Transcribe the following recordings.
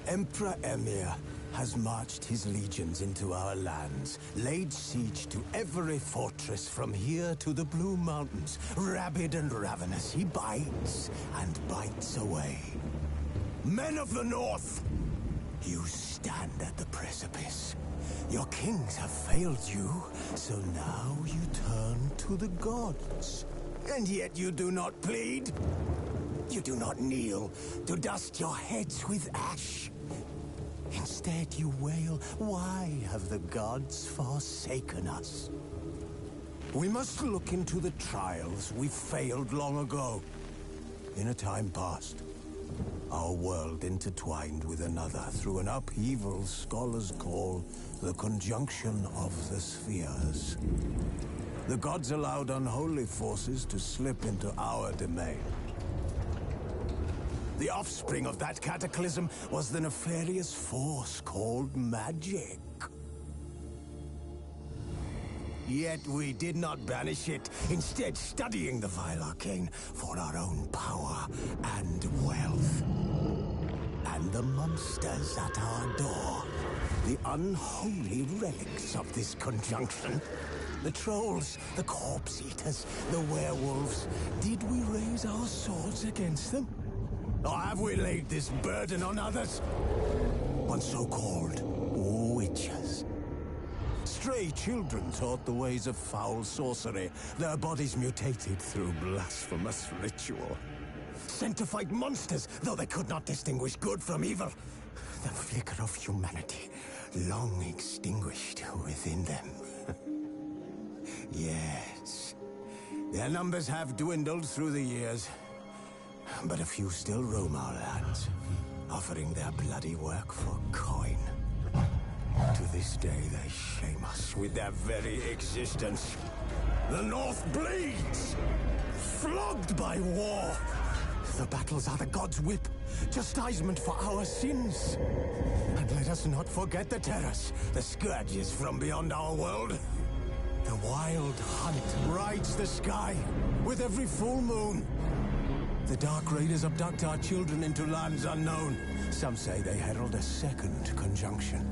Emperor Emir has marched his legions into our lands, laid siege to every fortress from here to the Blue Mountains. Rabid and ravenous, he bites and bites away. Men of the North, you stand at the precipice. Your kings have failed you, so now you turn to the gods. And yet you do not plead. You do not kneel to dust your heads with ash. Instead you wail, why have the gods forsaken us? We must look into the trials we failed long ago. In a time past, our world intertwined with another through an upheaval scholars call the conjunction of the spheres. The gods allowed unholy forces to slip into our domain. The offspring of that cataclysm was the nefarious force called magic. Yet we did not banish it, instead studying the vile arcane for our own power and wealth. And the monsters at our door, the unholy relics of this conjunction. The trolls, the corpse eaters, the werewolves. Did we raise our swords against them? Or have we laid this burden on others? On so-called witches. Stray children taught the ways of foul sorcery, their bodies mutated through blasphemous ritual. Sent to fight monsters, though they could not distinguish good from evil. The flicker of humanity, long extinguished within them. Yes, their numbers have dwindled through the years. But a few still roam our lands, offering their bloody work for coin. To this day, they shame us with their very existence. The North bleeds, flogged by war. The battles are the gods' whip, chastisement for our sins. And let us not forget the terrors, the scourges from beyond our world. The wild hunt rides the sky with every full moon. The Dark Raiders abduct our children into lands unknown. Some say they herald a second conjunction.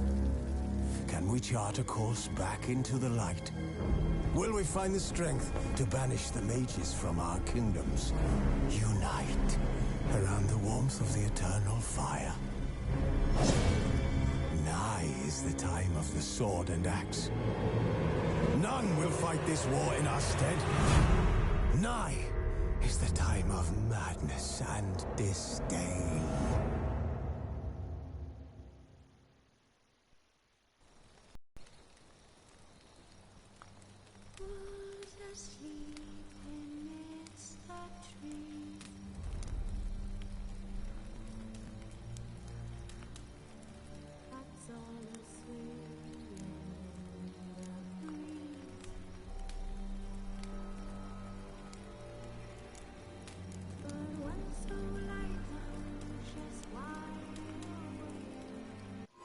Can we chart a course back into the light? Will we find the strength to banish the mages from our kingdoms? Unite around the warmth of the eternal fire. Nigh is the time of the sword and axe. None will fight this war in our stead. Nigh is the time of madness and disdain.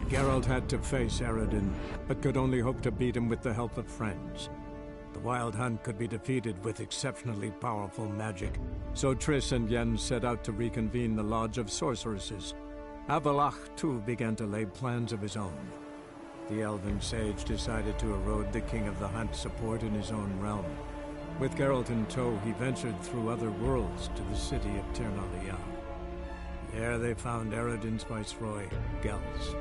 Geralt had to face Eredin, but could only hope to beat him with the help of friends. The Wild Hunt could be defeated with exceptionally powerful magic, so Triss and Yen set out to reconvene the Lodge of Sorceresses. Avallac'h, too, began to lay plans of his own. The elven sage decided to erode the King of the Hunt's support in his own realm. With Geralt in tow, he ventured through other worlds to the city of Tir na There they found Eredin's viceroy, Gels.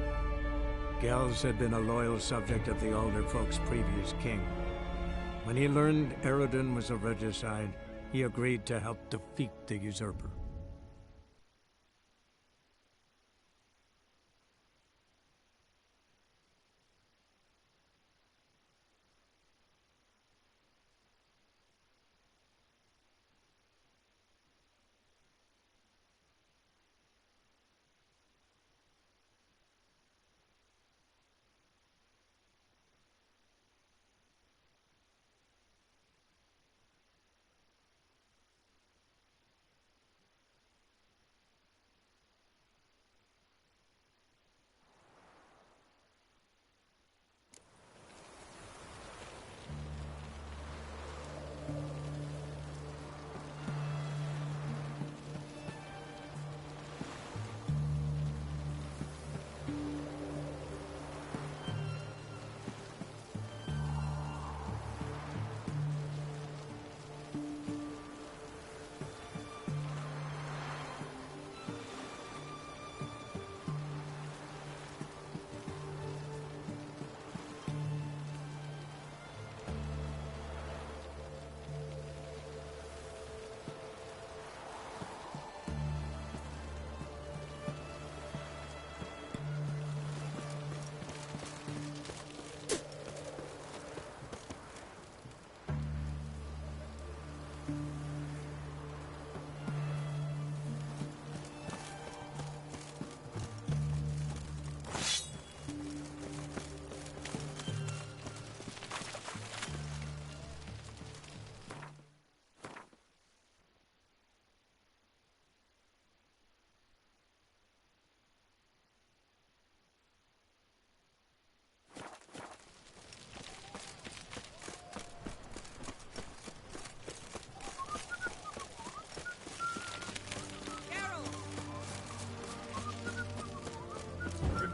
Gels had been a loyal subject of the Alder Folk's previous king. When he learned Eredin was a regicide, he agreed to help defeat the usurper.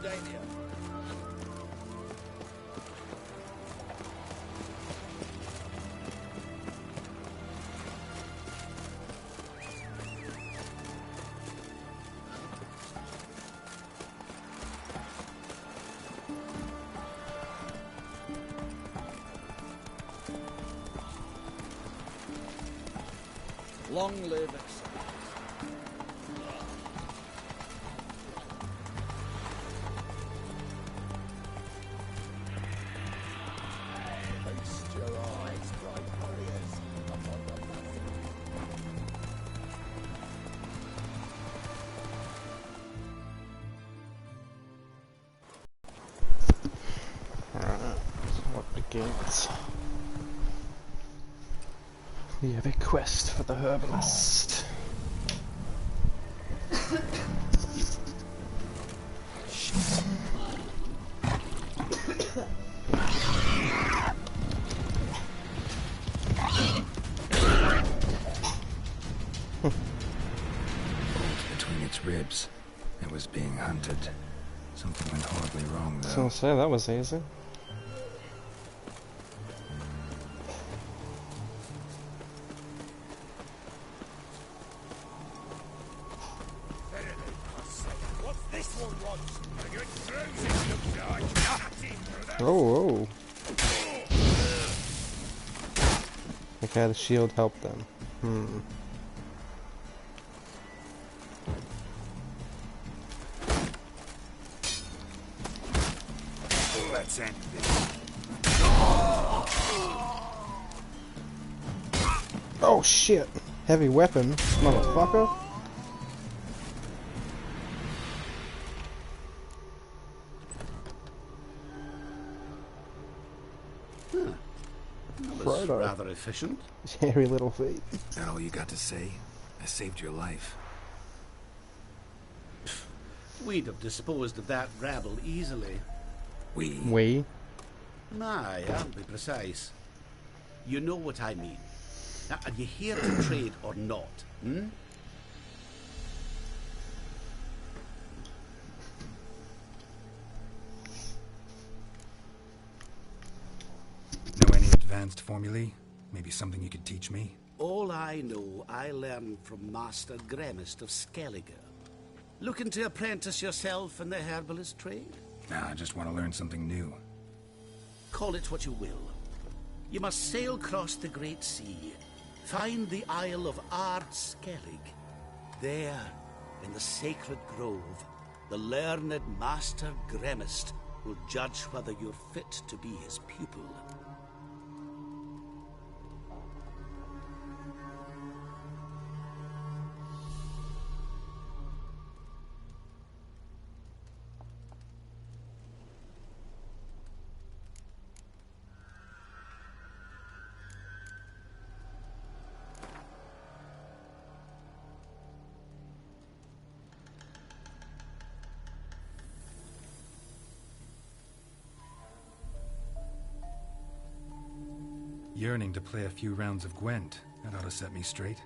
danger. Long live excellence. Feast your eyes, bright warriors, upon the Alright, so what begins? We have a quest for the herbalist. Between its ribs, it was being hunted. Something went horribly wrong, though. So say that was easy. Oh, oh. Okay, the shield helped them. Let's end this. Oh shit! Heavy weapon, motherfucker. That was Frodo. rather efficient. His hairy little feet. Is that all you got to say? I saved your life. We'd have disposed of that rabble easily. We? Aye, I'll be precise. You know what I mean. Now, are you here to trade or not? Hmm? Know any advanced formulae? Maybe something you could teach me? All I know, I learned from Master Gremist of Skellige. Looking to apprentice yourself in the herbalist trade? Nah, I just want to learn something new. Call it what you will. You must sail across the Great Sea, find the Isle of Ard Skellig. There, in the sacred grove, the learned Master Gremist will judge whether you're fit to be his pupil. Yearning to play a few rounds of Gwent. That ought to set me straight.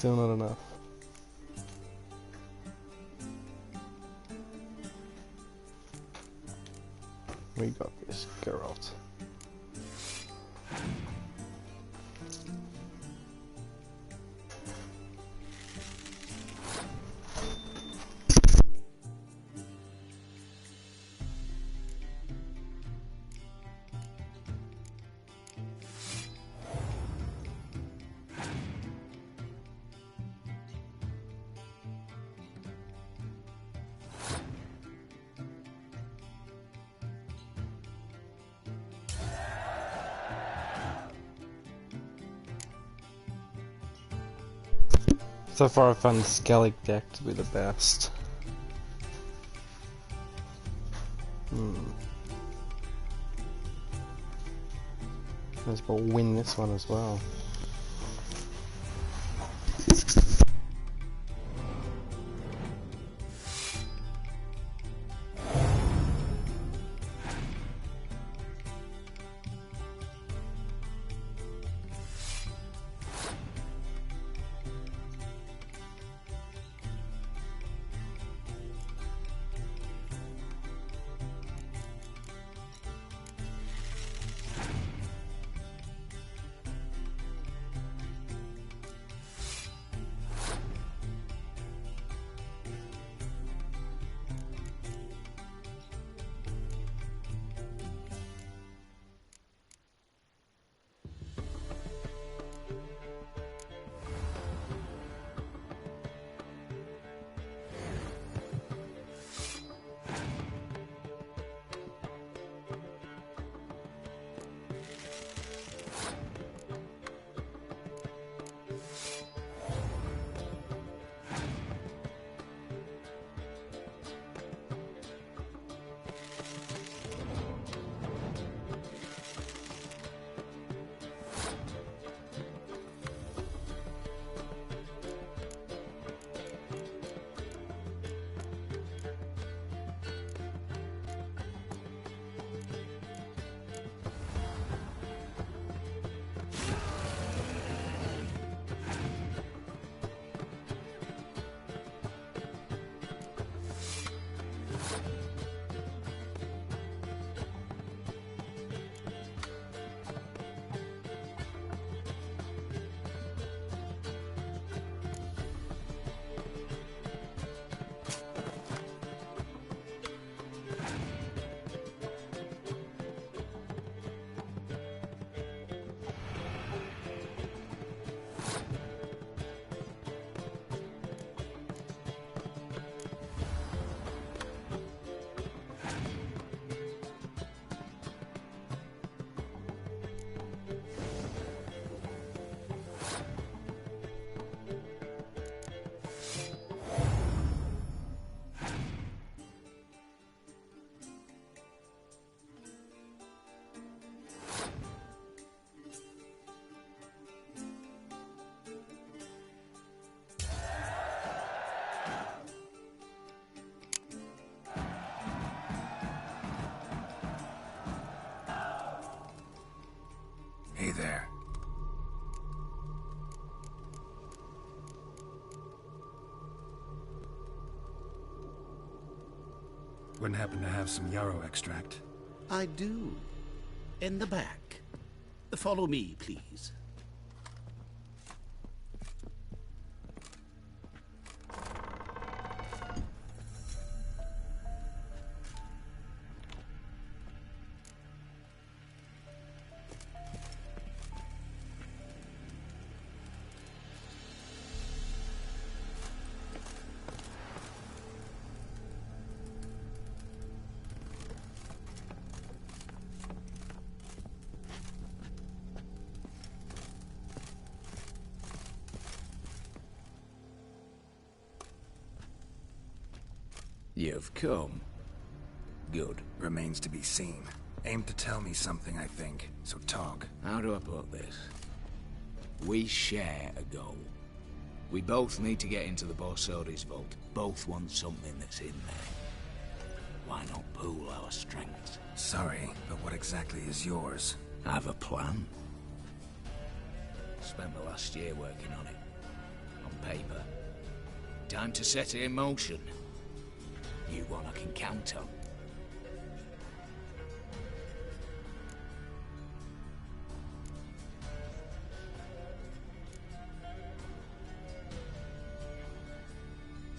still not enough. We got this, Geralt. So far I found the Skellig deck to be the best. Might as well win this one as well. Hey there. Wouldn't happen to have some yarrow extract? I do. In the back. Follow me, please. You've come. Good. Remains to be seen. Aim to tell me something, I think. So talk. How do I put this? We share a goal. We both need to get into the Borsodi's vault. Both want something that's in there. Why not pool our strengths? Sorry, but what exactly is yours? I have a plan. Spent the last year working on it. On paper. Time to set it in motion. You one I can count on.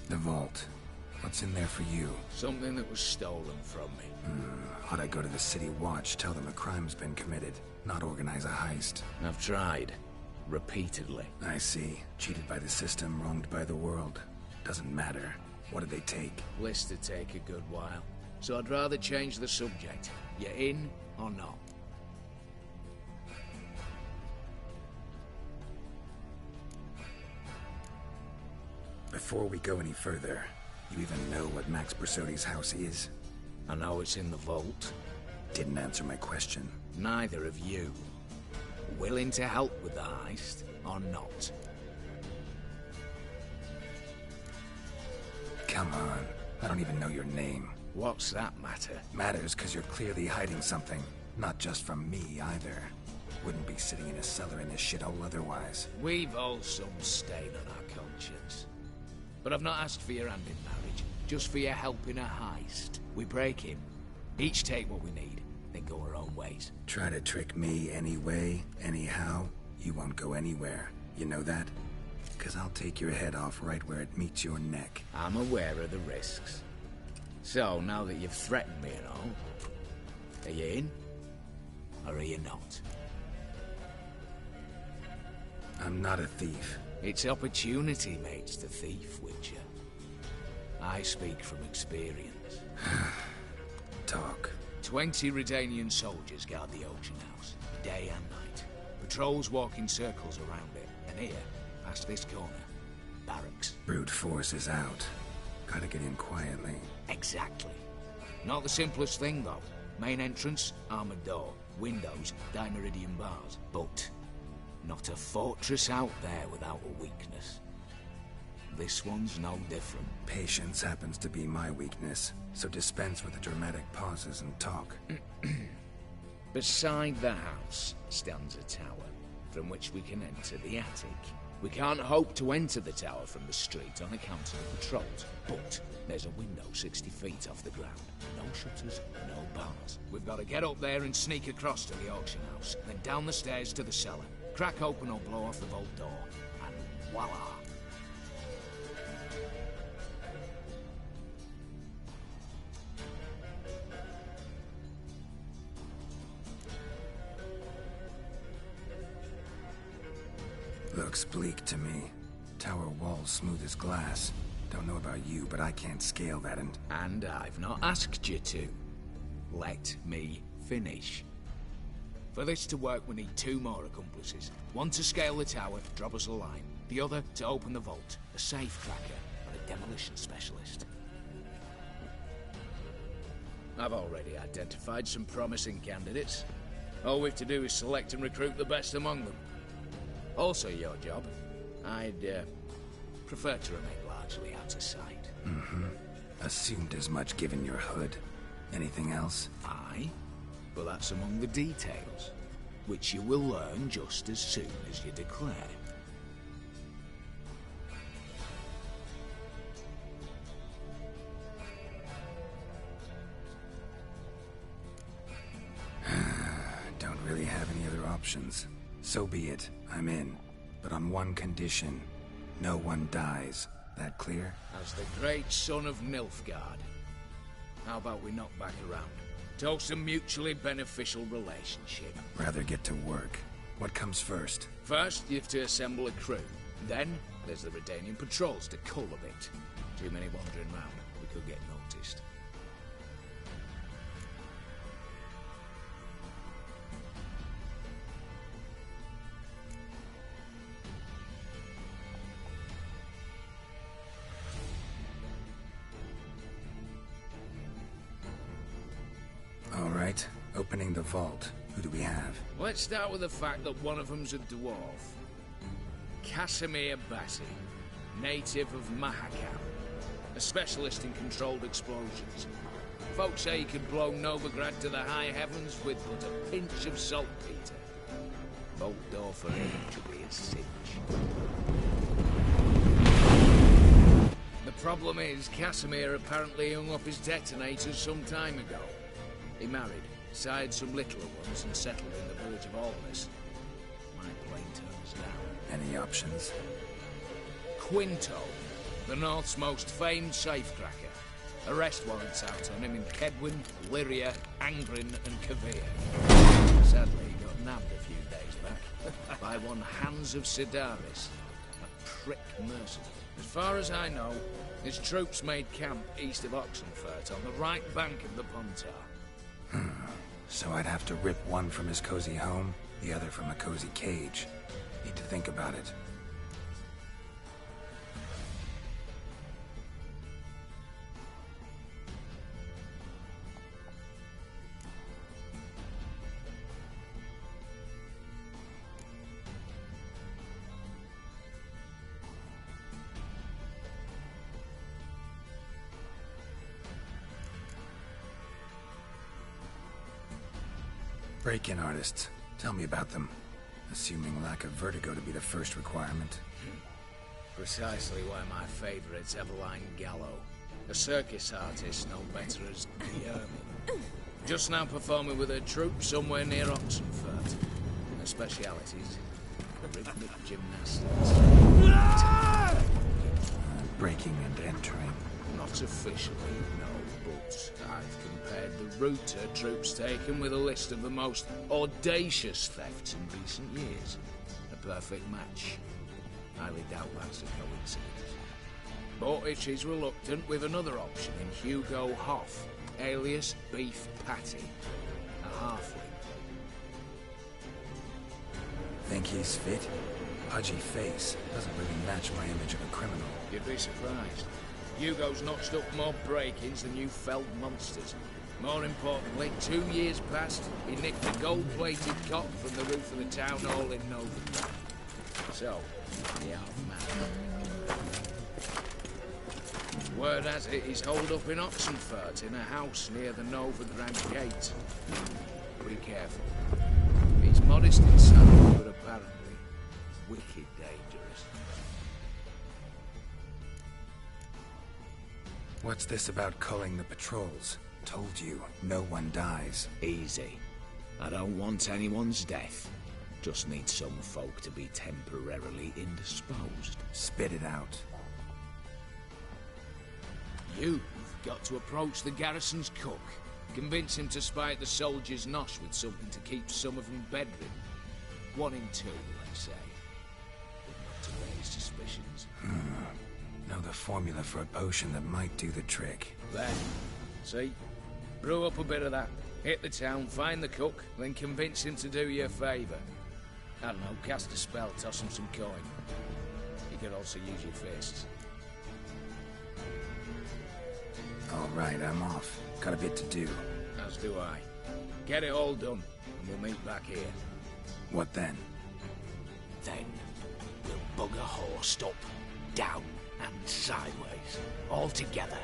The vault. What's in there for you? Something that was stolen from me. Ought I go to the city watch, tell them a crime's been committed, not organize a heist? I've tried. Repeatedly. I see. Cheated by the system, wronged by the world. Doesn't matter. What did they take? List to take a good while. So I'd rather change the subject. You in or not? Before we go any further, you even know what Max Bersodi's house is? I know it's in the vault. Didn't answer my question. Neither of you. Willing to help with the heist, or not? Come on. I don't even know your name. What's that matter? Matters because you're clearly hiding something. Not just from me, either. Wouldn't be sitting in a cellar in this shithole otherwise. We've all some stain on our conscience. But I've not asked for your hand in marriage, just for your help in a heist. We break him, each take what we need, then go our own ways. Try to trick me anyway, anyhow, you won't go anywhere. You know that? Because I'll take your head off right where it meets your neck. I'm aware of the risks. So, now that you've threatened me and all, are you in? Or are you not? I'm not a thief. It's opportunity makes the thief, Witcher. I speak from experience. Talk. 20 Redanian soldiers guard the auction house, day and night. Patrols walk in circles around it, and here, past this corner, barracks. Brute force is out. Gotta get in quietly. Exactly. Not the simplest thing, though. Main entrance, armored door. Windows, dimeridian bars. But not a fortress out there without a weakness. This one's no different. Patience happens to be my weakness, so dispense with the dramatic pauses and talk. Beside the house stands a tower, from which we can enter the attic. We can't hope to enter the tower from the street on account of the patrols, but there's a window 60 feet off the ground. No shutters, no bars. We've got to get up there and sneak across to the auction house, then down the stairs to the cellar, crack open or blow off the vault door, and voila! Looks bleak to me. Tower walls smooth as glass. Don't know about you, but I can't scale that and... And I've not asked you to. Let me finish. For this to work, we need 2 more accomplices. One to scale the tower, drop us a line. The other to open the vault, a safe cracker, and a demolition specialist. I've already identified some promising candidates. All we have to do is select and recruit the best among them. Also your job. I'd prefer to remain largely out of sight. Assumed as much given your hood. Anything else? Aye, but that's among the details, which you will learn just as soon as you declare. Don't really have any other options. So be it. I'm in. But on one condition. No one dies. That clear? As the great son of Nilfgaard. How about we knock back around? Toast a mutually beneficial relationship. Rather get to work. What comes first? First, you have to assemble a crew. Then, there's the Redanian patrols to cull a bit. Too many wandering round. We could get noticed. All right. Opening the vault. Who do we have? Let's start with the fact that one of them's a dwarf. Casimir Bassi, native of Mahakam, a specialist in controlled explosions. Folks say he could blow Novigrad to the high heavens with but a pinch of saltpeter. Vault door for him should be a cinch. problem is, Casimir apparently hung up his detonators some time ago. He married, sired some littler ones, and settled in the village of Almas. My plane turns down. Any options? Quinto, the North's most famed safecracker. Arrest warrants out on him in Kedwin, Lyria, Angrin, and Kavir. Sadly, he got nabbed a few days back by one Hans of Sidaris, a prick mercenary. As far as I know, his troops made camp east of Oxenfurt on the right bank of the Pontar. So I'd have to rip one from his cozy home, the other from a cozy cage. Need to think about it. Break-in artists. Tell me about them. Assuming lack of vertigo to be the first requirement. Precisely why my favourite's Eveline Gallo. A circus artist no better as Guillermo. Just now performing with her troupe somewhere near Oxenfurt. Her specialities, rhythmic gymnastics. Breaking and entering. Not officially, no, but I've compared the route her troops taken with a list of the most audacious thefts in recent years. A perfect match. Highly doubt that's a coincidence. But if she's reluctant with another option in Hugo Hoff, alias Beef Patty, a halfling. Think he's fit? Pudgy face. Doesn't really match my image of a criminal. You'd be surprised. Hugo's notched up more break-ins than you felled monsters. More importantly, 2 years past, he nicked a gold-plated cot from the roof of the town hall in Novigrad. So, the half-man. Word has it he's holed up in Oxenfurt in a house near the Novigrad gate. Be careful. He's modest inside, but apparently wicked dangerous. What's this about culling the patrols? Told you, no one dies. Easy. I don't want anyone's death. Just need some folk to be temporarily indisposed. Spit it out. You've got to approach the garrison's cook. Convince him to spite the soldiers' nosh with something to keep some of them bedridden. 1 in 2, let's say. But not to raise suspicions. Know the formula for a potion that might do the trick. Then, see? Brew up a bit of that. Hit the town, find the cook, then convince him to do you a favour. I don't know, cast a spell, toss him some coin. You could also use your fists. All right, I'm off. Got a bit to do. As do I. Get it all done, and we'll meet back here. What then? Then, we'll bugger horse up, down, and sideways. All together.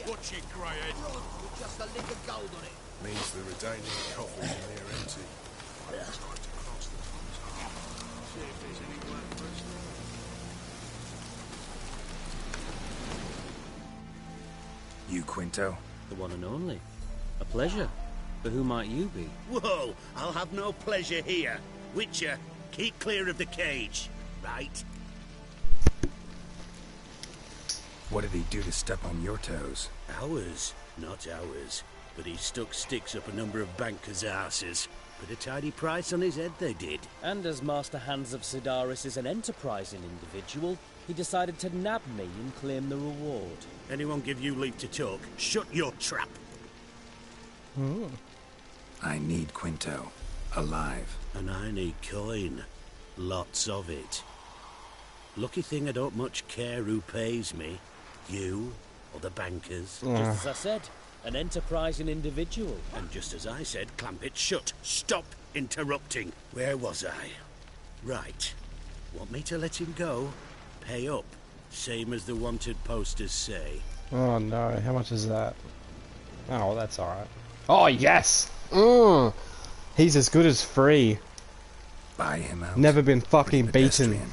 Watch it, Greyhead. Just a lick of gold on it. Means the retaining coffers in there empty. Let's try to cross the Tom's Harbour. See if there's any work for us there. You, Quinto? The one and only. A pleasure. But who might you be? Whoa, I'll have no pleasure here. Witcher, keep clear of the cage, right? What did he do to step on your toes? Ours, not ours. But he stuck sticks up a number of bankers' asses. Put a tidy price on his head, they did. And as Master Hans of Sidaris is an enterprising individual, he decided to nab me and claim the reward. Anyone give you leave to talk? Shut your trap! I need Quinto. Alive. And I need coin. Lots of it. Lucky thing I don't much care who pays me. You or the bankers. Just as I said, an enterprising individual. And just as I said, clamp it shut. Stop interrupting. Where was I? Right. Want me to let him go? Pay up. Same as the wanted posters say. Oh no, how much is that? Oh, that's alright. Oh, yes! He's as good as free. Buy him out. Never been fucking beaten. Pedestrian.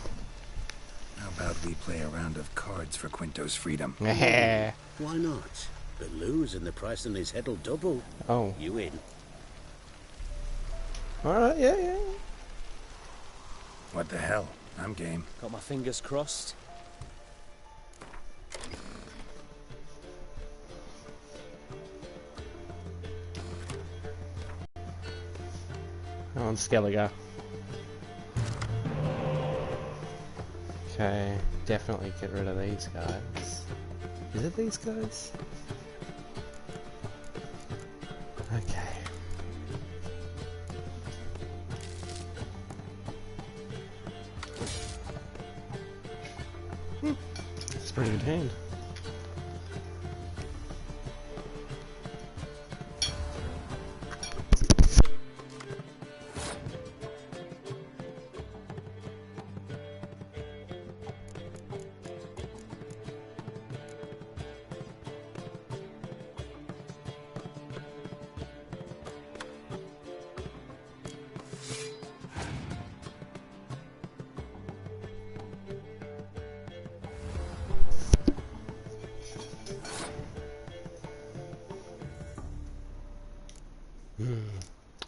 How about we play a round of cards for Quinto's freedom? Why not? But lose and the price on his head'll double. Oh. You in? Alright, yeah. What the hell? I'm game. Got my fingers crossed. On Skelliger. Okay, definitely get rid of these guys. Is it these guys? Okay. It's a pretty good hand.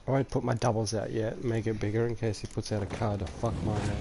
I won't put my doubles out yet, make it bigger in case he puts out a card to fuck mine up.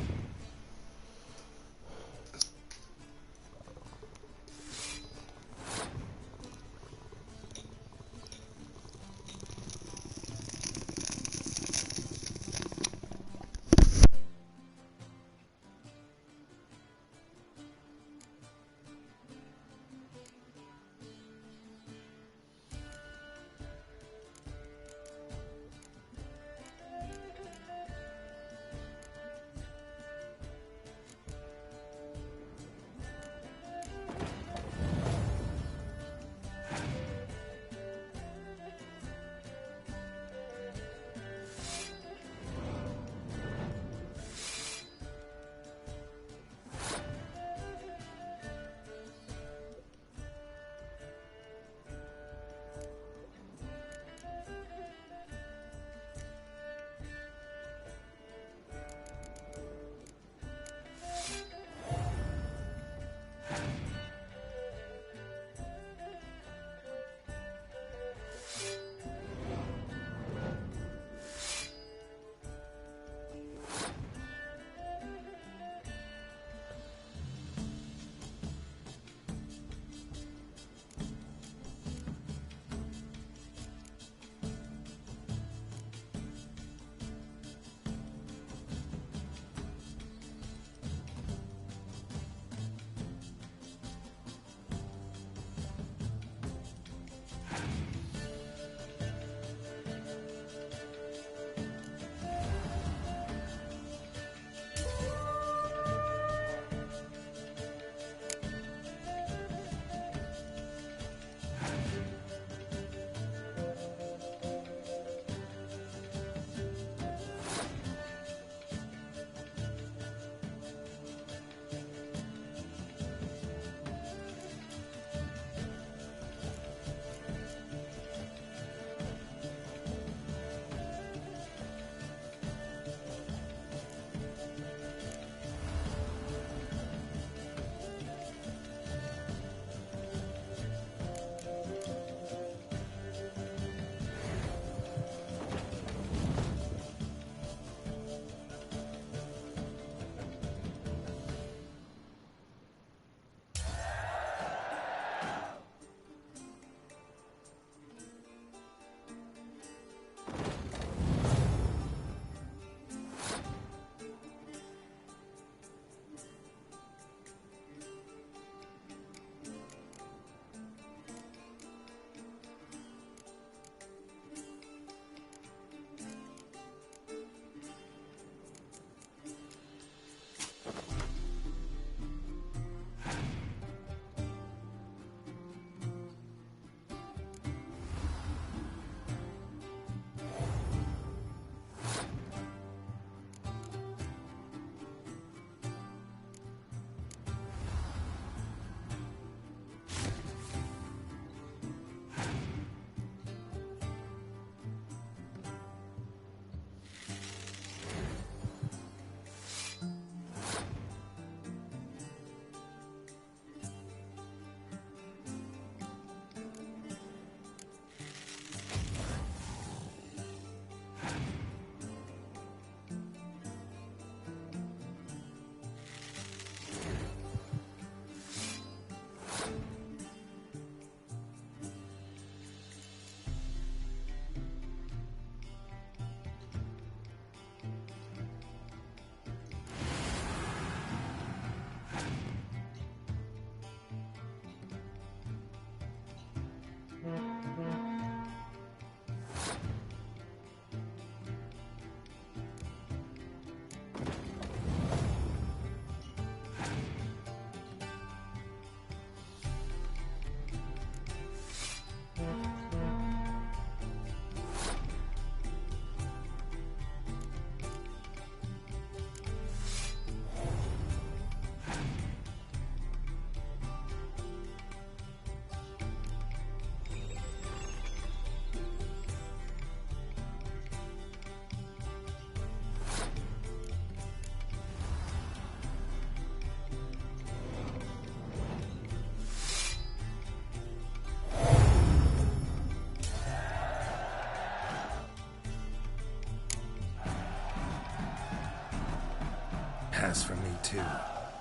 Pass for me, too.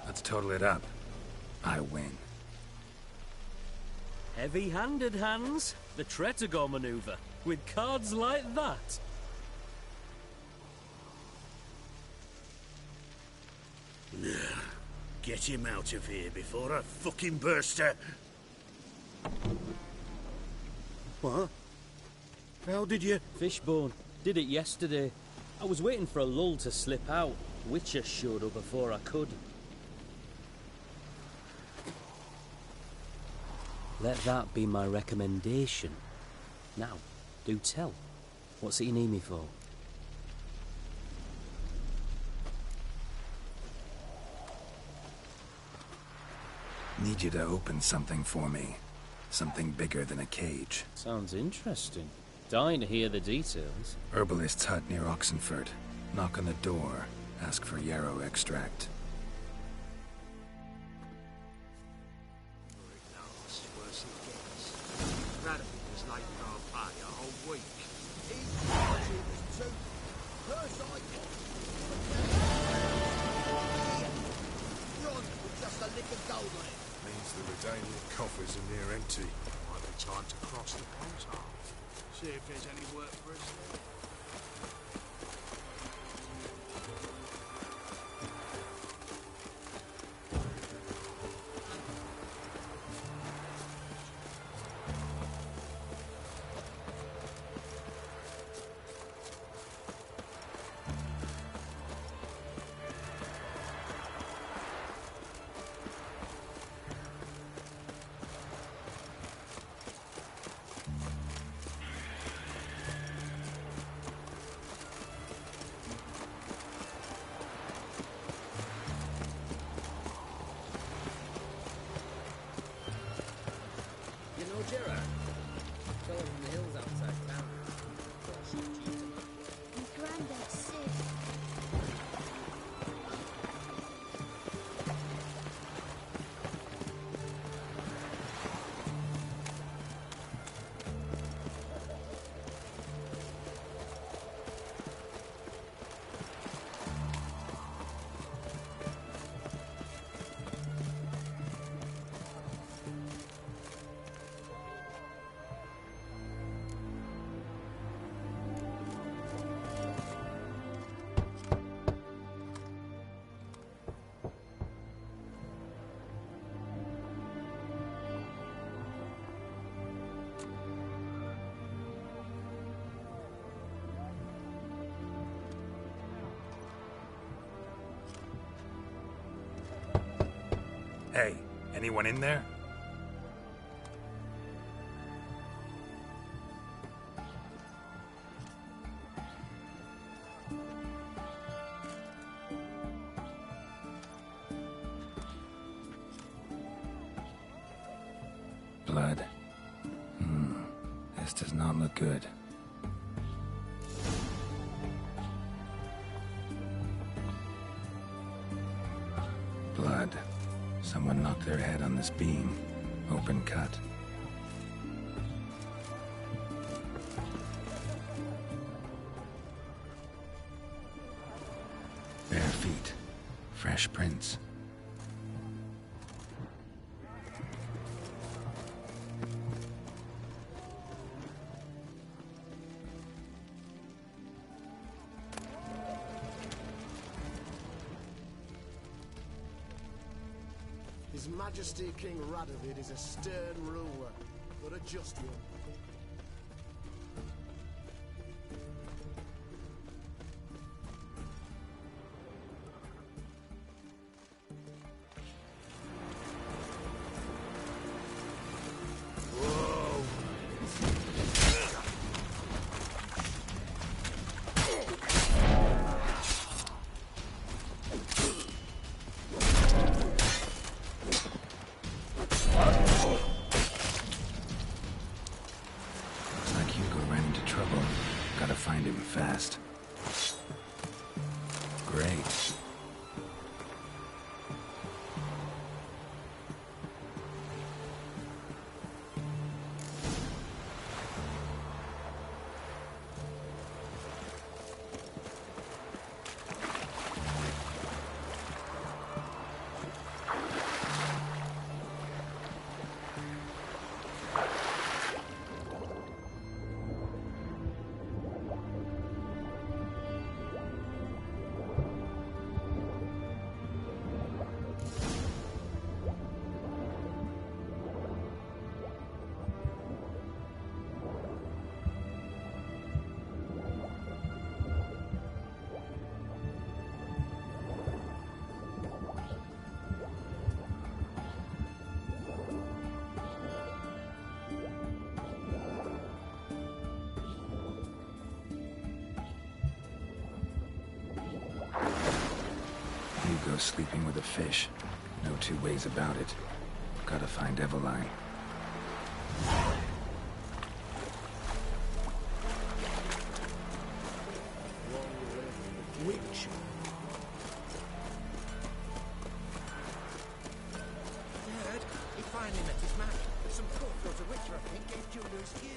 Let's total it up. I win. Heavy-handed, Hans. The Tretogor maneuver. With cards like that. Get him out of here before I fucking burst out. What? How did you... Fishbone. Did it yesterday. I was waiting for a lull to slip out. Witcher showed up before I could. Let that be my recommendation. Now, do tell. What's it you need me for? Need you to open something for me. Something bigger than a cage. Sounds interesting. Dying to hear the details. Herbalist's hut near Oxenford. Knock on the door. Ask for yarrow extract. Means the Redanian coffers are near empty. Might be time to cross the pond half. See if there's any work for us there. Hey, anyone in there? Blood. This does not look good. Blood. Someone knocked their head on this beam. Open cut. Bare feet. Fresh prints. His Majesty King Radovid is a stern ruler, but a just one. Find him fast. Great. go sleeping with a fish. No two ways about it. Gotta find Eveline. Witch. Dad, he finally met his match. Some cutthroat a witcher, I think, gave Julius you.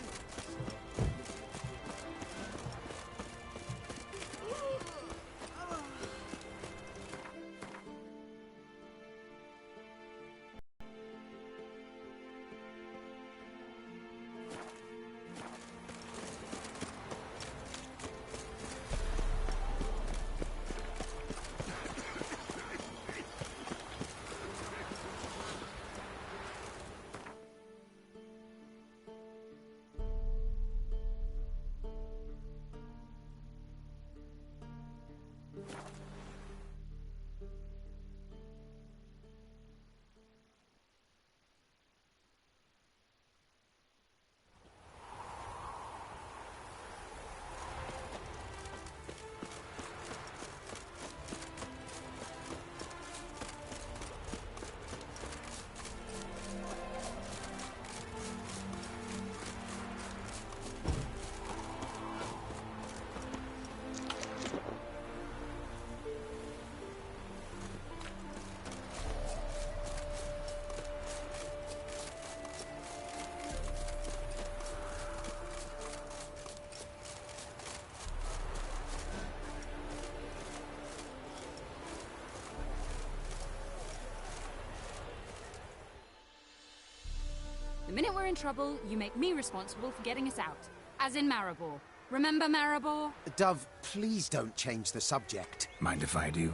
The minute we're in trouble, you make me responsible for getting us out. As in Maribor. Remember Maribor? Dove, please don't change the subject. Mind if I do?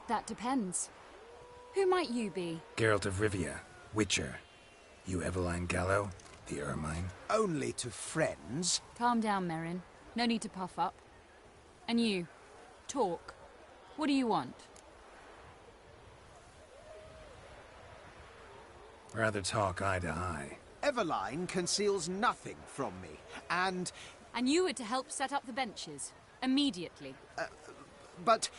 That depends. Who might you be? Geralt of Rivia, Witcher. You Eveline Gallo, the Ermine? Only to friends. Calm down, Merrin. No need to puff up. And you, talk. What do you want? Rather talk eye to eye. Eveline conceals nothing from me, and... And you were to help set up the benches. Immediately. But...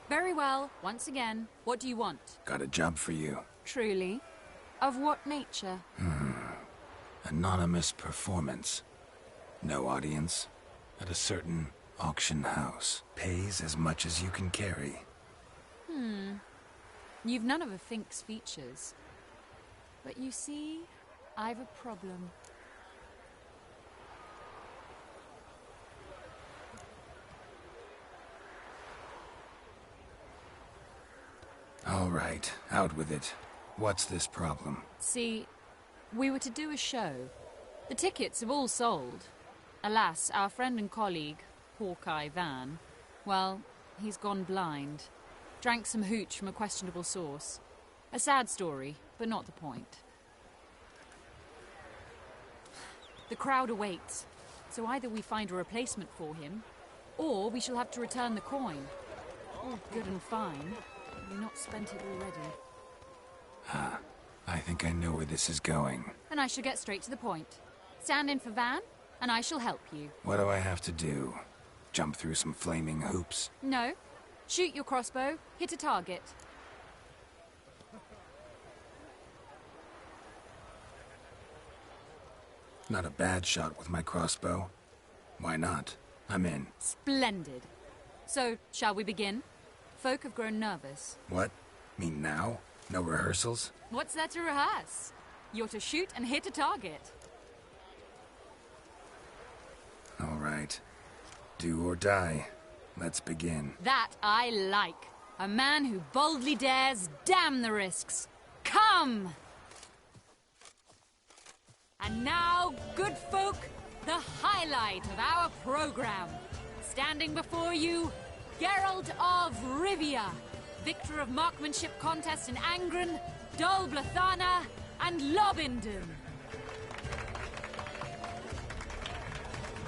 Very well. Once again, what do you want? Got a job for you. Truly? Of what nature? Anonymous performance. No audience. At a certain auction house. Pays as much as you can carry. You've none of a Fink's features. But you see, I've a problem. All right, out with it. What's this problem? See, we were to do a show. The tickets have all sold. Alas, our friend and colleague, Hawkeye Van, well, he's gone blind. Drank some hooch from a questionable source. A sad story, but not the point. The crowd awaits, so either we find a replacement for him, or we shall have to return the coin. All good and fine. We've not spent it already. I think I know where this is going. And I shall get straight to the point. Stand in for Van, and I shall help you. What do I have to do? Jump through some flaming hoops? No. Shoot your crossbow, hit a target. Not a bad shot with my crossbow. Why not? I'm in. Splendid. So, shall we begin? Folk have grown nervous. What? Mean now? No rehearsals? What's there to rehearse? You're to shoot and hit a target. All right. Do or die. Let's begin. That I like. A man who boldly dares, damn the risks. Come! And now, good folk, the highlight of our program. Standing before you, Geralt of Rivia, victor of marksmanship contests in Angren, Dol Blathana, and Lobindon.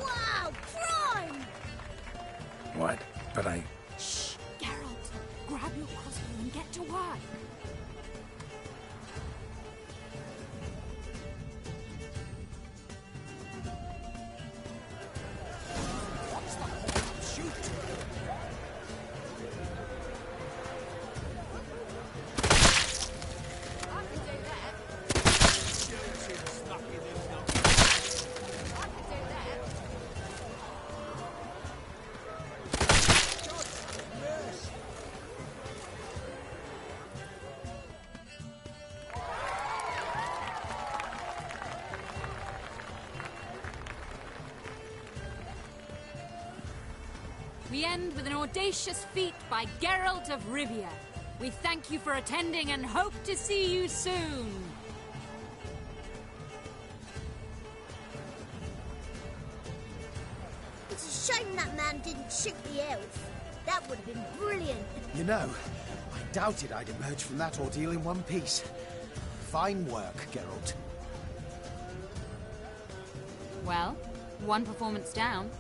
Wow, crime! What? But I... Shh, Geralt. Grab your crossbow and get to work. We end with an audacious feat by Geralt of Rivia. We thank you for attending and hope to see you soon. It's a shame that man didn't shoot the elf. That would have been brilliant. You know, I doubted I'd emerge from that ordeal in one piece. Fine work, Geralt. Well, one performance down.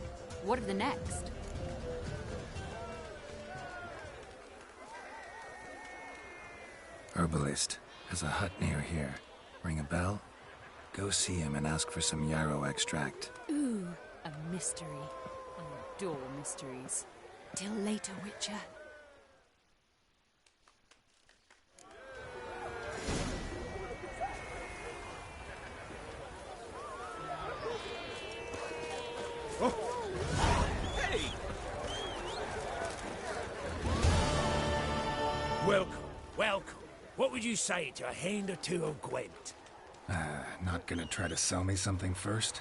What of the next? Herbalist has a hut near here. Ring a bell? Go see him and ask for some yarrow extract. Ooh, a mystery. I adore mysteries. Till later, Witcher. Hey! Welcome, welcome. What would you say to a hand or two of Gwent? Not gonna try to sell me something first?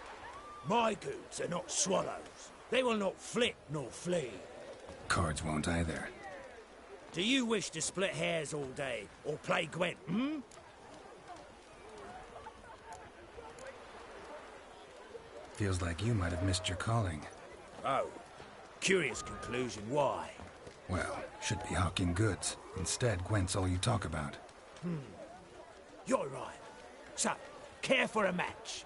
My goods are not swallows. They will not flit nor flee. Cards won't either. Do you wish to split hairs all day, or play Gwent, hmm? Feels like you might have missed your calling. Oh, curious conclusion, why? Well, should be hawking goods. Instead, Gwent's all you talk about. You're right. So, care for a match?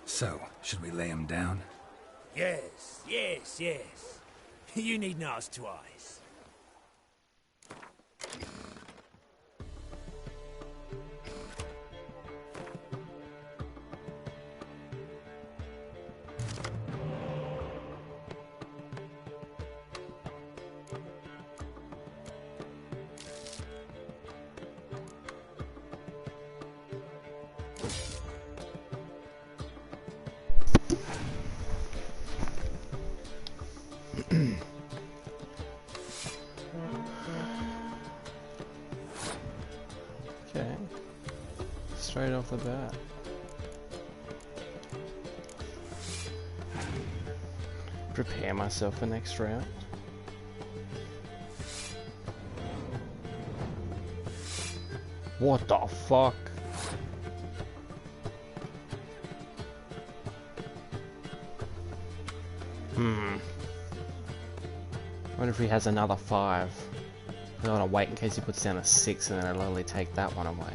So, should we lay him down? Yes, yes, yes. You needn't ask twice. Okay. Straight off the bat. Prepare myself for next round. What the fuck? I wonder if he has another 5. I want to wait in case he puts down a 6 and then I'll only take that one away.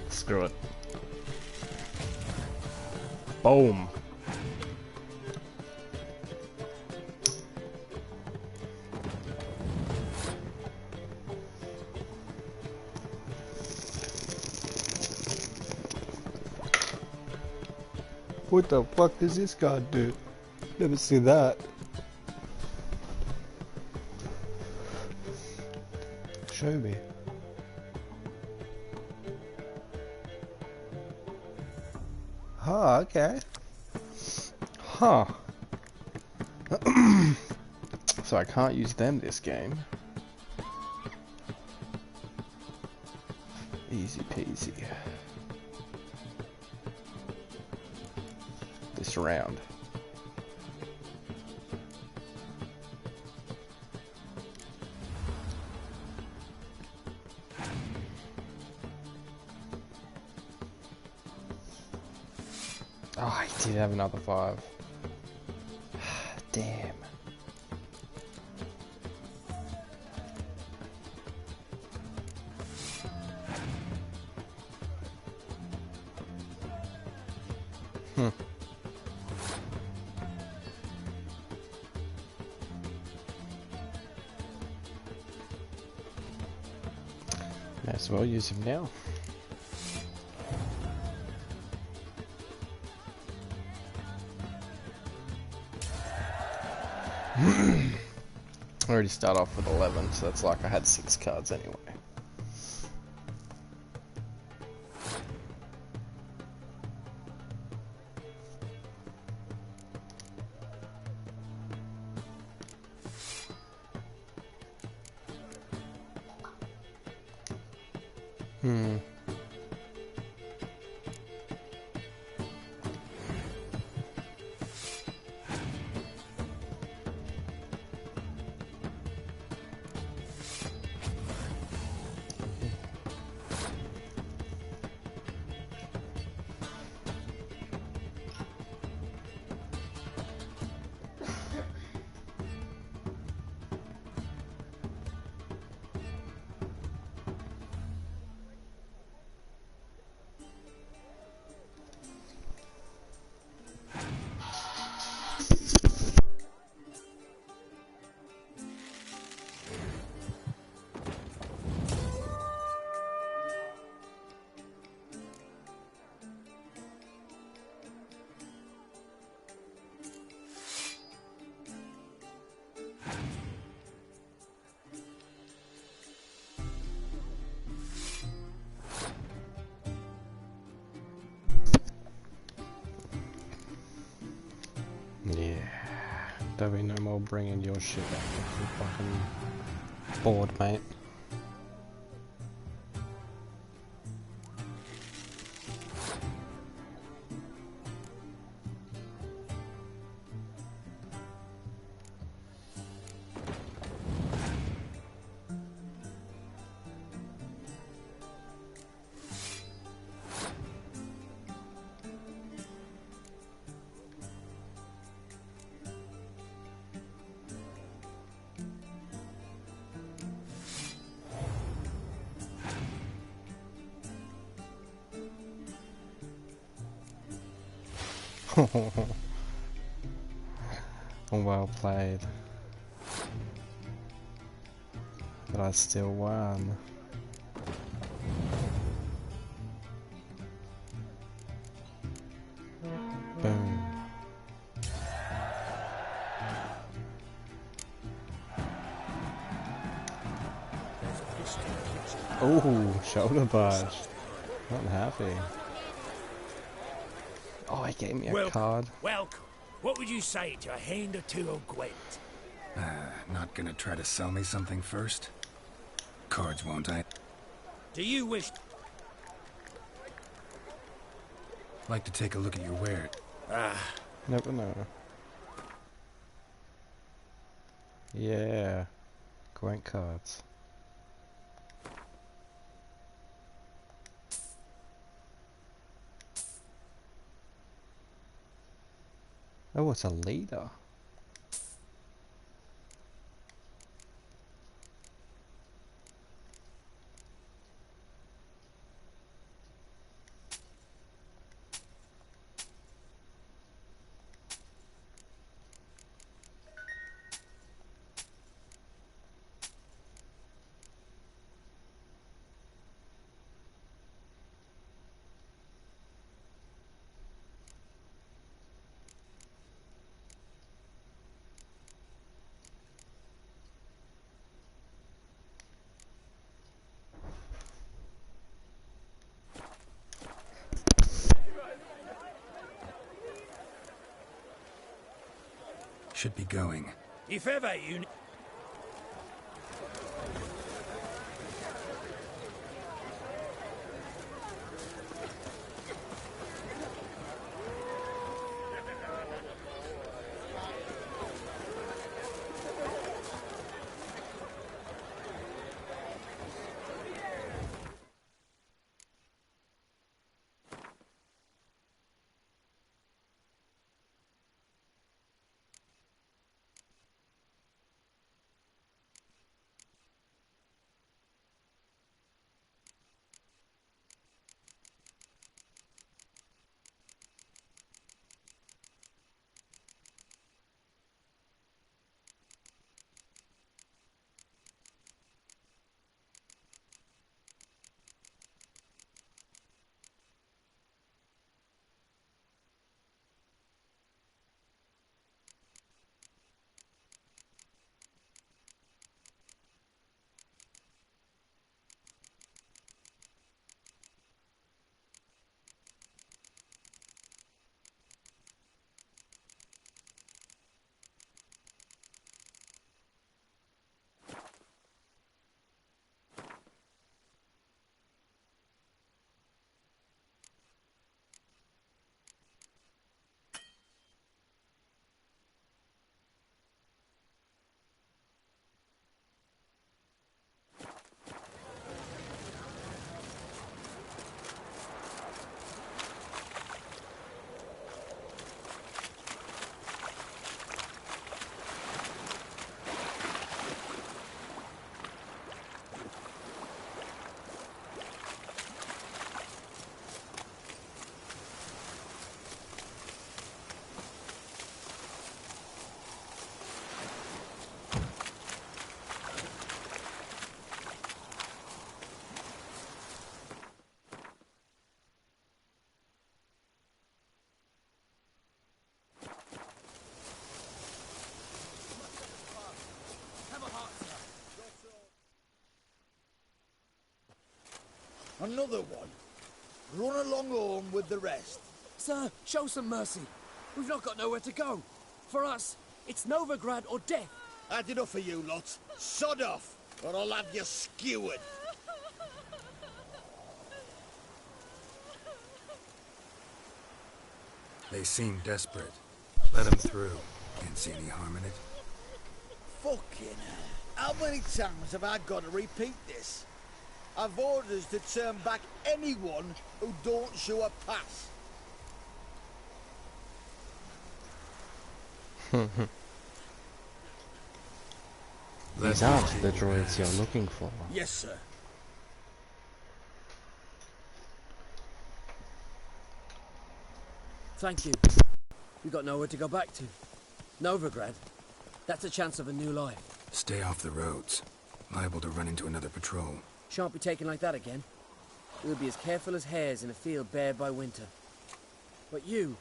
Screw it. Boom. What the fuck does this guy do? Never seen that. Show me. Oh, okay. Huh. So I can't use them this game. Easy peasy. This round. Oh, I did have another 5. Damn. May as well use him now. I already start off with 11, so that's like I had 6 cards anyway. Yeah. There'll be no more bringing your shit back. I'm fucking bored, mate. Well played. But I still won. Boom. Oh, shoulder barge. Not happy. Oh, he gave me a card. Welcome. What would you say to a hand or two of Gwent? Not gonna try to sell me something first? Cards, won't I? Do you wish... Like to take a look at your wares. Never know. Yeah. Gwent cards. Oh, it's a leader. Should be going. If ever you... Another one. Run along home with the rest. Sir, show some mercy. We've not got nowhere to go. For us, it's Novigrad or death. Had enough of you lot. Sod off, or I'll have you skewered. They seem desperate. Let them through. Can't see any harm in it. Fucking hell. How many times have I got to repeat this? I've orders to turn back anyone who don't show a pass. These aren't the droids you're looking for. Yes, sir. Thank you. We got nowhere to go back to. Novigrad. That's a chance of a new life. Stay off the roads. Liable to run into another patrol. Shan't be taken like that again. We'll be as careful as hares in a field bared by winter. But you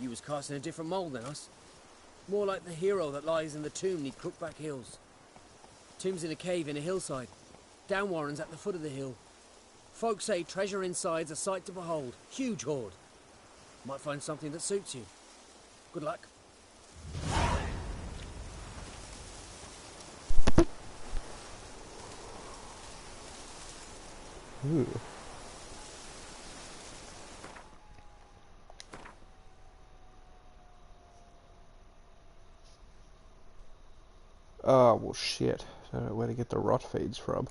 was cast in a different mould than us. More like the hero that lies in the tomb neath Crookback Hills. Tomb's in a cave in a hillside. Down Warren's at the foot of the hill. Folks say treasure inside's a sight to behold. Huge hoard. Might find something that suits you. Good luck. Ooh. Oh, well shit. I don't know where to get the rot feeds from.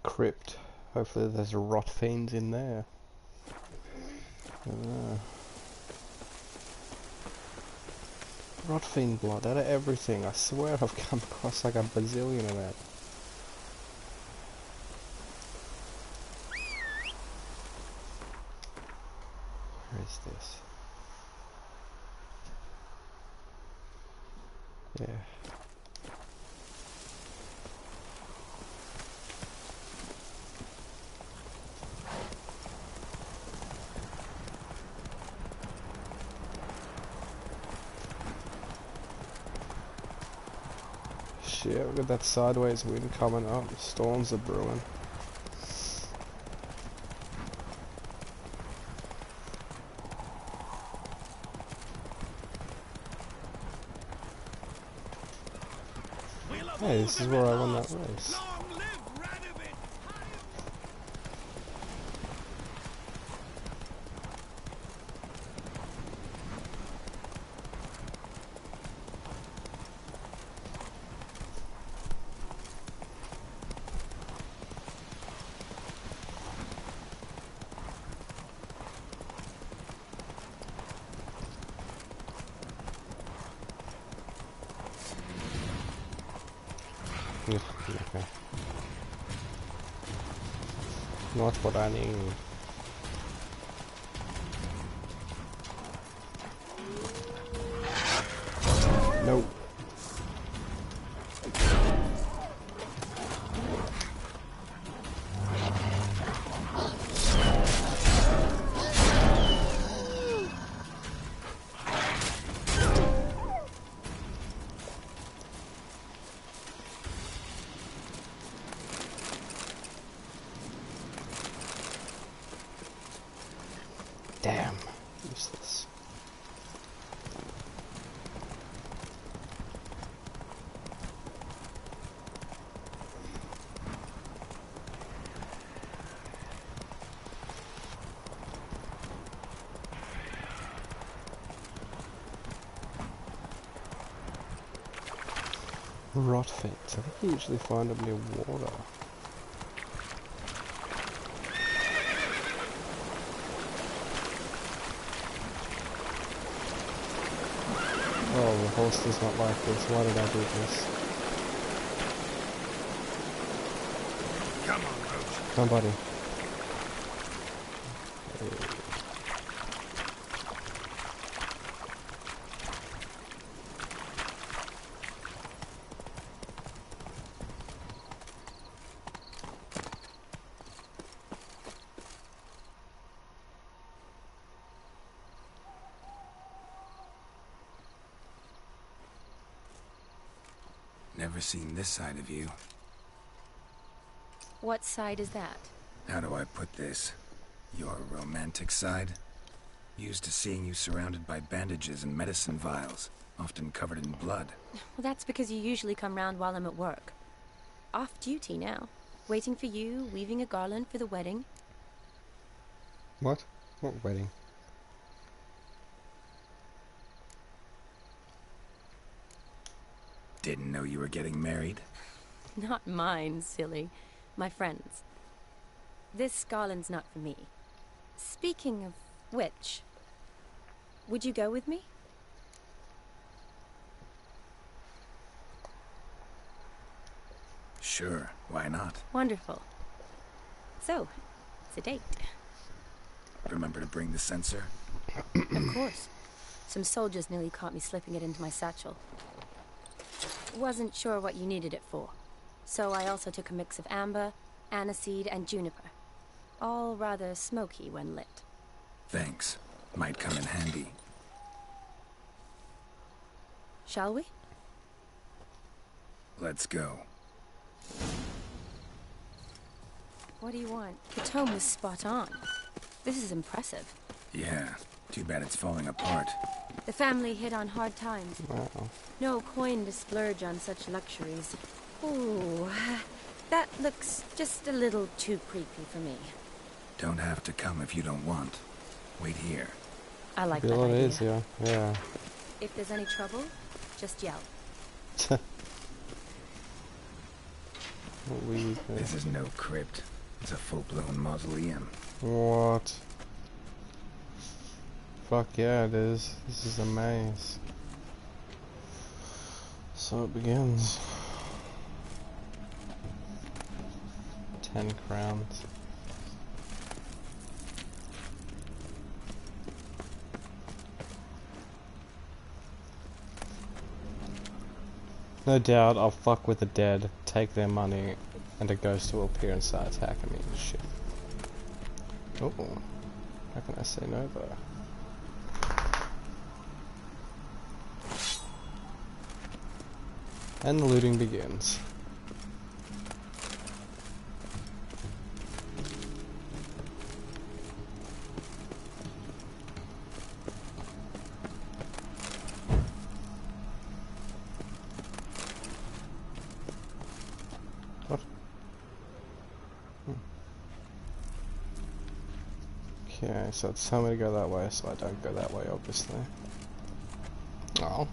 Crypt. Hopefully there's rot fiends in there. Rot fiend blood out of everything. I swear I've come across like a bazillion of that. Where is this? Yeah. Shit, look at that sideways wind coming up. Storms are brewing. Hey, this is where I won that race. Okay. Not what I need. Nope. Damn, useless. Rot fits. I think you usually find them near water. Oh, the horse does not like this. Why did I do this? Come on, Roach. Come, buddy. never seen this side of you. What side is that? How do I put this? Your romantic side? Used to seeing you surrounded by bandages and medicine vials, often covered in blood. Well, that's because you usually come round while I'm at work. Off duty now. Waiting for you, weaving a garland for the wedding. What? What wedding? Didn't know you were getting married? Not mine, silly. My friend's. This garland's not for me. Speaking of which, would you go with me? Sure, why not? Wonderful. So, it's a date. Remember to bring the sensor? Of course. Some soldiers nearly caught me slipping it into my satchel. Wasn't sure what you needed it for. So I also took a mix of amber, aniseed, and juniper. All rather smoky when lit. Thanks. Might come in handy. Shall we? Let's go. What do you want? The tome was spot on. This is impressive. Yeah, too bad it's falling apart. The family hit on hard times. Wow. No coin to splurge on such luxuries. Ooh, that looks just a little too creepy for me. Don't have to come if you don't want. Wait here. I like that Well, it idea. is, yeah. Yeah. If there's any trouble, just yell. This is no crypt. It's a full-blown mausoleum. What? Fuck yeah, it is. This is a maze. So it begins. 10 crowns. No doubt I'll fuck with the dead, take their money, and a ghost will appear and start attacking me and shit. Oh, how can I say no though? And the looting begins. What? Okay, so it's telling me to go that way, so I don't go that way, obviously. Oh.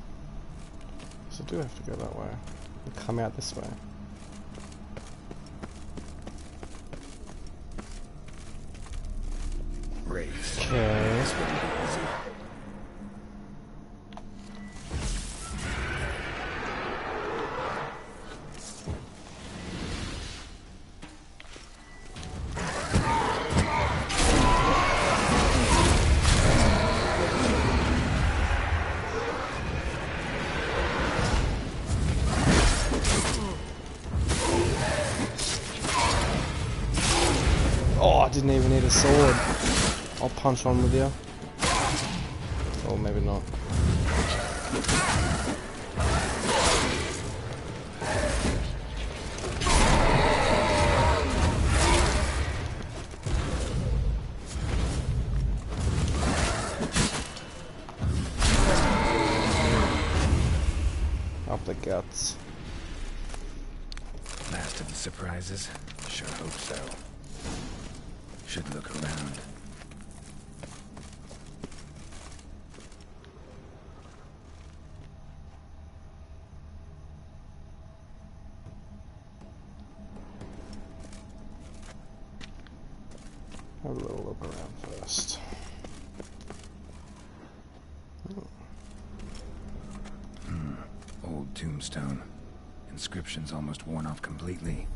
So I do have to go that way. And come out this way. Raise. Okay. Oh, I didn't even need a sword. I'll punch on with you. Or maybe not. Up the guts. Last of the surprises? Sure hope so. Should look around. Have a little look around first. Old tombstone. Inscription's almost worn off completely.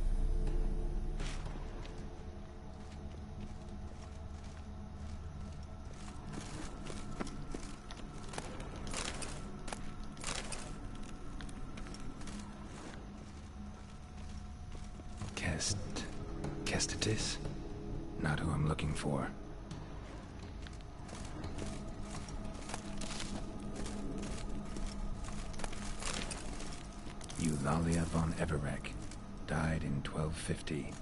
Kestatis? Not who I'm looking for. You Lalia von Everek. Died in 1250.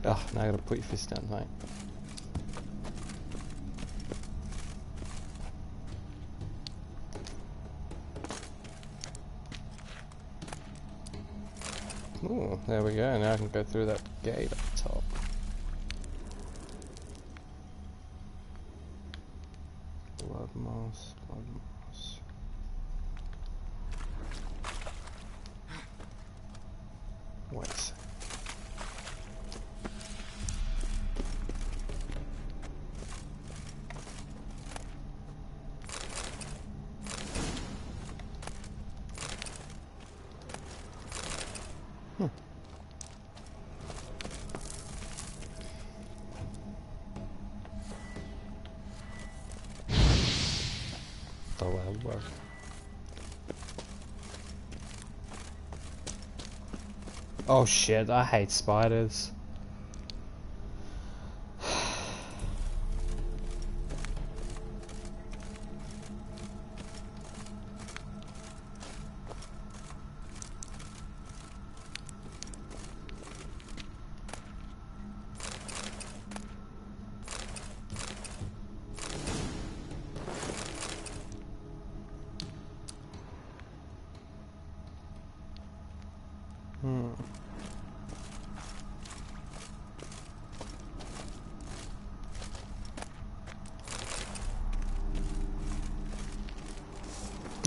Oh, now I gotta put your fist down, mate. Ooh, there we go. Now I can go through that gate up top. Blood moss, blood moss. Wait a sec. Work. Oh shit, I hate spiders.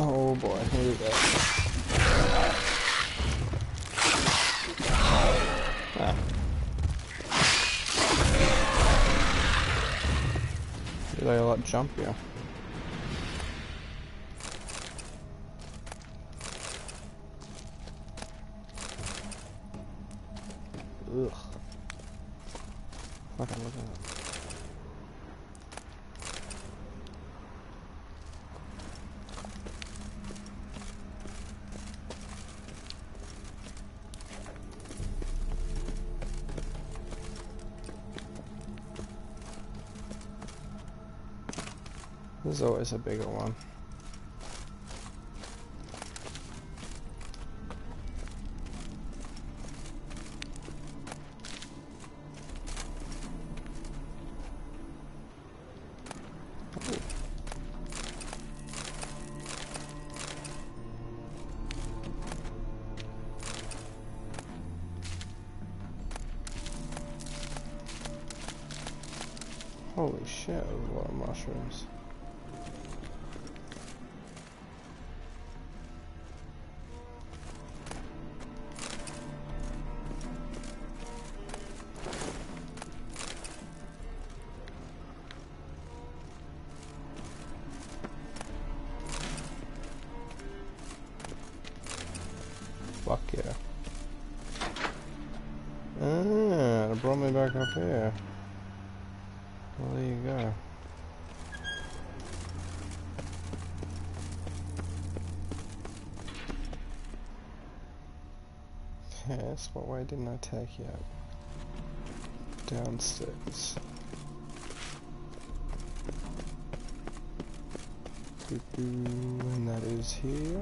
Oh boy, here we go. Ah. They a lot jumpier. Ugh. Fucking look at that. There's always a bigger one. Holy shit, there's a lot of mushrooms. Fuck yeah. Ah, it brought me back up here. Well, there you go. Yes, what way didn't I take yet? Downstairs. And that is here.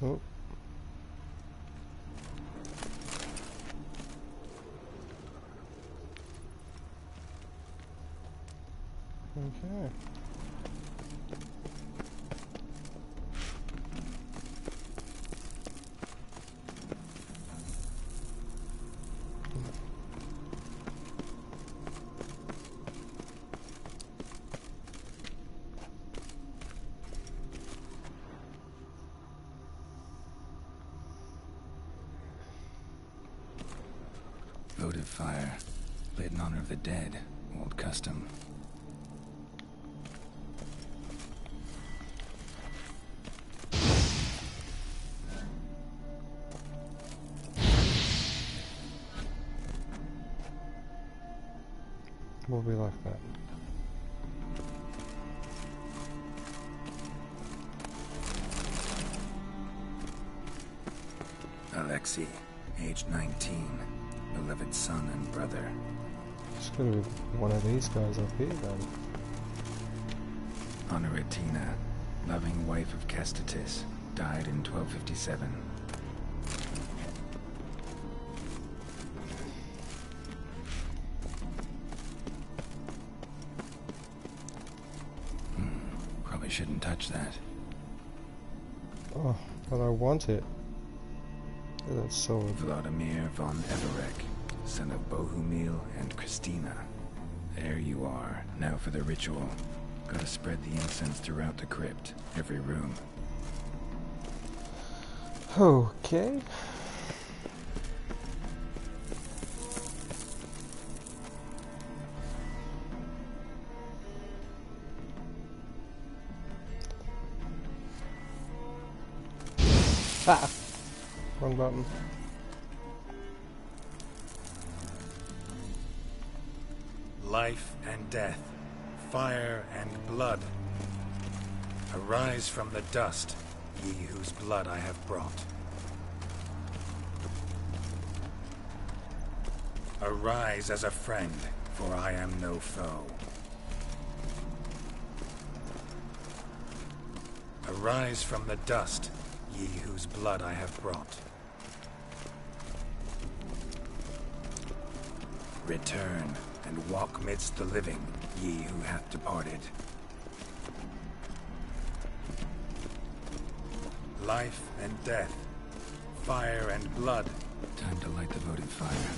Oh. Okay. votive fire, lit in honor of the dead. Old custom. We'll be like that. Alexei, age 19, beloved son and brother. It's gonna be one of these guys up here then. Honoratina, loving wife of Kestatis, died in 1257. Probably shouldn't touch that. Oh, but I want it. That sword. Vladimir von Everek, son of Bohumil and Christina. There you are. Now for the ritual. Gotta spread the incense throughout the crypt, every room. Okay. Ah! Wrong button. Life and death, fire and blood. Arise from the dust, ye whose blood I have brought. Arise as a friend, for I am no foe. Arise from the dust, ye whose blood I have brought. Return and walk midst the living, ye who hath departed. Life and death, fire and blood. Time to light the votive fire.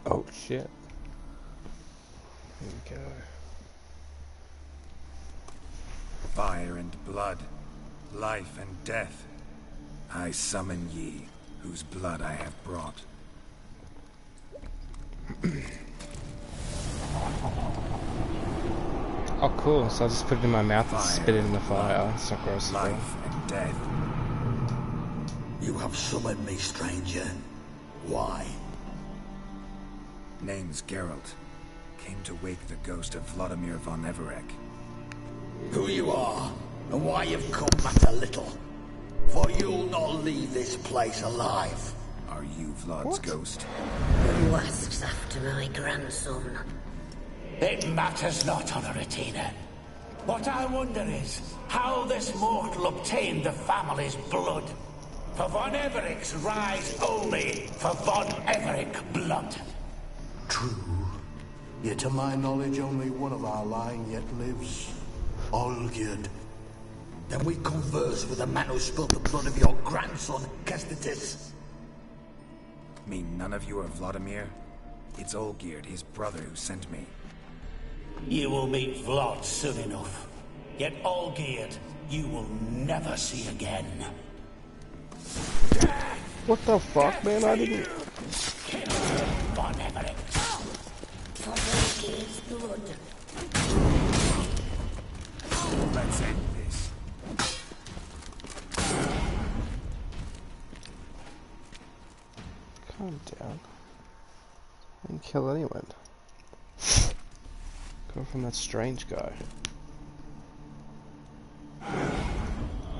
Oh shit. Here we go. Fire and blood, life and death. I summon ye, whose blood I have brought. Oh cool, so I just put it in my mouth and spit it in the fire. It's not gross at all. Life and death. You have summoned me, stranger. Why? Name's Geralt. Came to wake the ghost of Vladimir von Everek. Who you are, and why you've come matter little. For you'll not leave this place alive. Are you Vlad's ghost? Who asks after my grandson? It matters not, Honoratina. What I wonder is how this mortal obtained the family's blood. For von Everek's rise only for von Everek blood. True. Yet to my knowledge, only one of our line yet lives. Olgierd. Then we converse with the man who spilled the blood of your grandson, Kestatis. Mean none of you are Vladimir? It's Olgierd, his brother, who sent me. You will meet Vlad soon enough. Yet Olgierd, you will never see again. What the fuck, man? I didn't... Von Everek. For Olgierd's blood. Let's end this. Calm down. I didn't kill anyone. Go from that strange guy.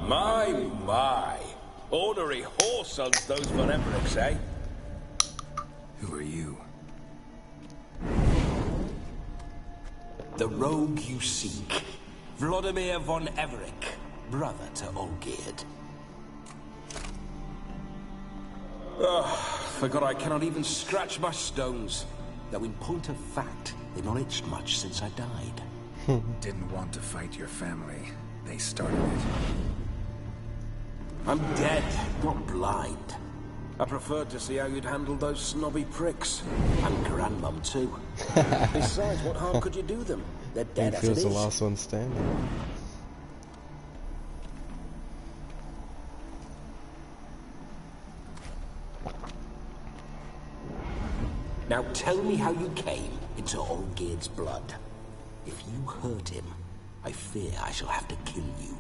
My. Ornery whoresons those von Evereks, eh? Who are you? The rogue you seek. Vladimir von Everek, brother to Olgierd. Forgot I cannot even scratch my stones. Though in point of fact, they've not itched much since I died. Didn't want to fight your family. They started it. I'm dead, not blind. I preferred to see how you'd handle those snobby pricks. And Grandmum, too. Besides, what harm could you do them? They're dead as it is. He feels the last one standing. tell me how you came into Olgierd's blood. If you hurt him, I fear I shall have to kill you.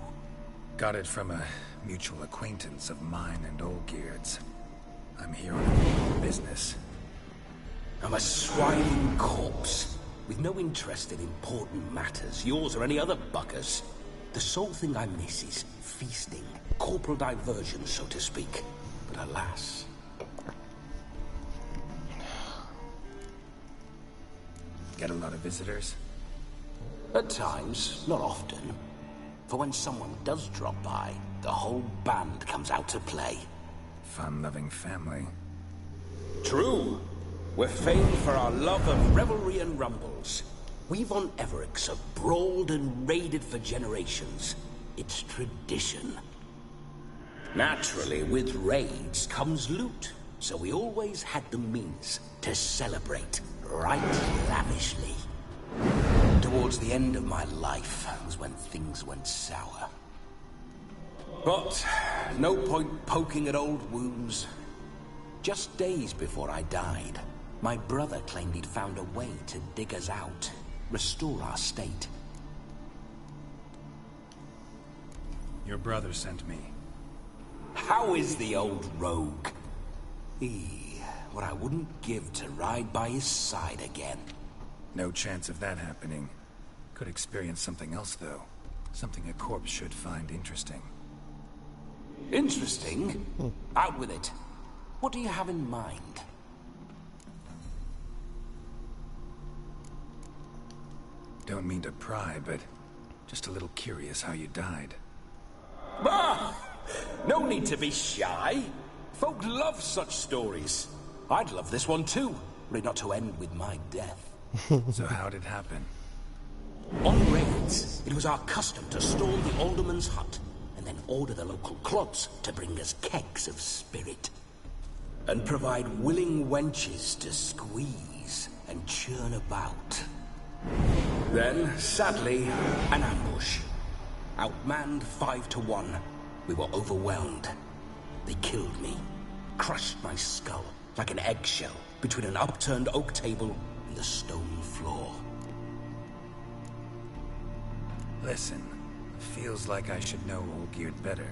Got it from a mutual acquaintance of mine and Olgierd's. I'm here on business. I'm a swine corpse, with no interest in important matters, yours or any other buggers. The sole thing I miss is feasting, corporal diversion, so to speak. But alas... Get a lot of visitors? At times, not often. For when someone does drop by, the whole band comes out to play. Fun-loving family. True. We're famed for our love of revelry and rumbles. We von Evericks have brawled and raided for generations. It's tradition. Naturally, with raids comes loot, so we always had the means to celebrate right lavishly. Towards the end of my life was when things went sour. But no point poking at old wounds. Just days before I died, my brother claimed he'd found a way to dig us out, restore our state. Your brother sent me. How is the old rogue? What I wouldn't give to ride by his side again. No chance of that happening. Could experience something else, though. Something a corpse should find interesting. Interesting? Out with it. What do you have in mind? Don't mean to pry, but just a little curious how you died. Ah! No need to be shy. Folk love such stories. I'd love this one too, were it not to end with my death. So how'd it happen? On raids, it was our custom to storm the alderman's hut, and then order the local clods to bring us kegs of spirit. And provide willing wenches to squeeze and churn about. Then, sadly, an ambush. Outmanned 5 to 1, we were overwhelmed. They killed me, crushed my skull like an eggshell between an upturned oak table and the stone floor. Listen, feels like I should know Olgierd better.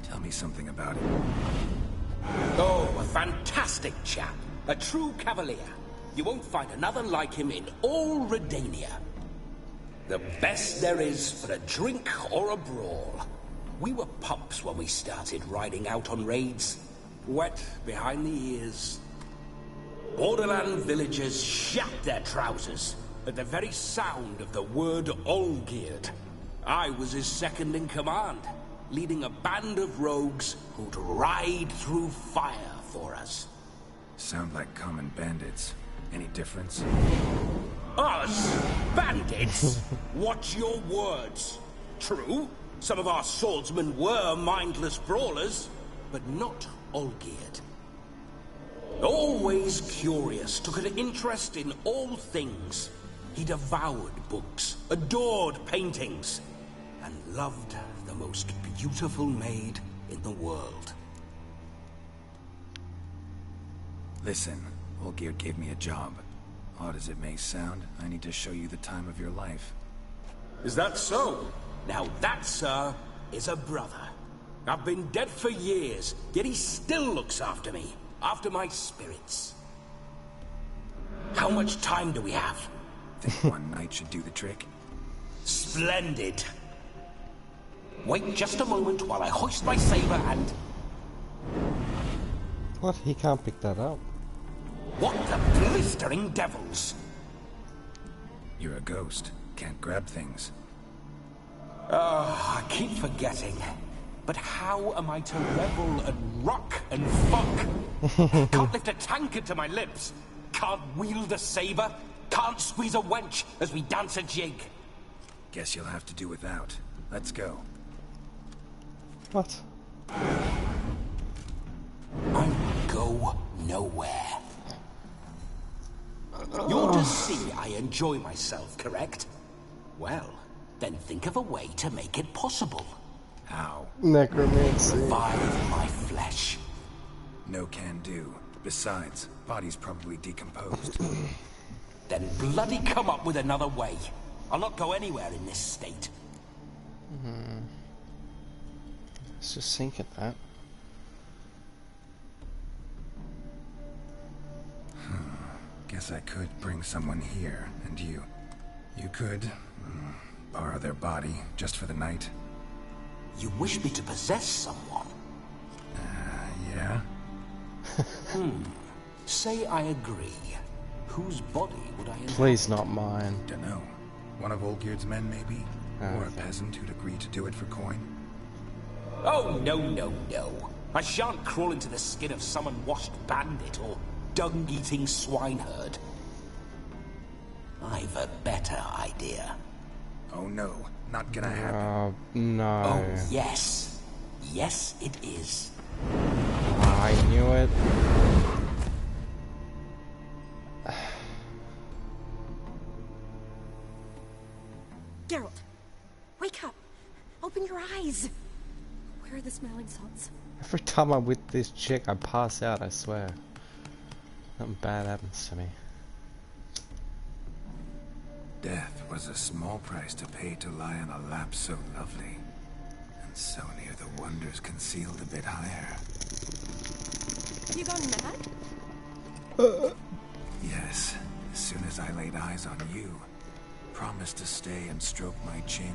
Tell me something about him. Oh, a fantastic chap. A true cavalier. You won't find another like him in all Redania. The best there is for a drink or a brawl. We were pups when we started riding out on raids. Wet behind the ears. Borderland villagers shat their trousers at the very sound of the word Olgierd. I was his second in command, leading a band of rogues who'd ride through fire for us. Sound like common bandits. Any difference? Us? Bandits? Watch your words. True, some of our swordsmen were mindless brawlers, but not Olgierd. Always curious, took an interest in all things. He devoured books, adored paintings, and loved the most beautiful maid in the world. Listen, Olgierd gave me a job. Odd as it may sound, I need to show you the time of your life. Is that so? Now that, sir, is a brother. I've been dead for years, yet he still looks after me, after my spirits. How much time do we have? Think one night should do the trick? Splendid. Wait just a moment while I hoist my saber and... What? He can't pick that up. What the blistering devils? You're a ghost. Can't grab things. I keep forgetting. But how am I to revel and rock and fuck? Can't lift a tankard to my lips. Can't wield a saber. Can't squeeze a wench as we dance a jig. Guess you'll have to do without. Let's go. What? I go nowhere. You're to see I enjoy myself, correct? Well, then think of a way to make it possible. How? Necromancy. Revive my flesh. No can do. Besides, body's probably decomposed. Then bloody come up with another way. I'll not go anywhere in this state. Let's just sink at that. Guess I could bring someone here, and you. You could borrow their body just for the night. You wish me to possess someone? Yeah? Say I agree. Whose body would I inhabit? Please not mine. Dunno. One of Olgierd's men, maybe? Or a Okay. peasant who'd agree to do it for coin? Oh, no, no, no. I shan't crawl into the skin of some unwashed bandit or dung-eating swineherd. I've a better idea. Oh no, not gonna happen. No. Oh, yes. Yes, it is. I knew it. Geralt, wake up. Open your eyes. Where are the smelling salts? Every time I'm with this chick, I pass out, I swear. Something bad happens to me. Death was a small price to pay to lie on a lap so lovely, and so near the wonders concealed a bit higher. You gone mad? Yes, as soon as I laid eyes on you, promised to stay and stroke my chin,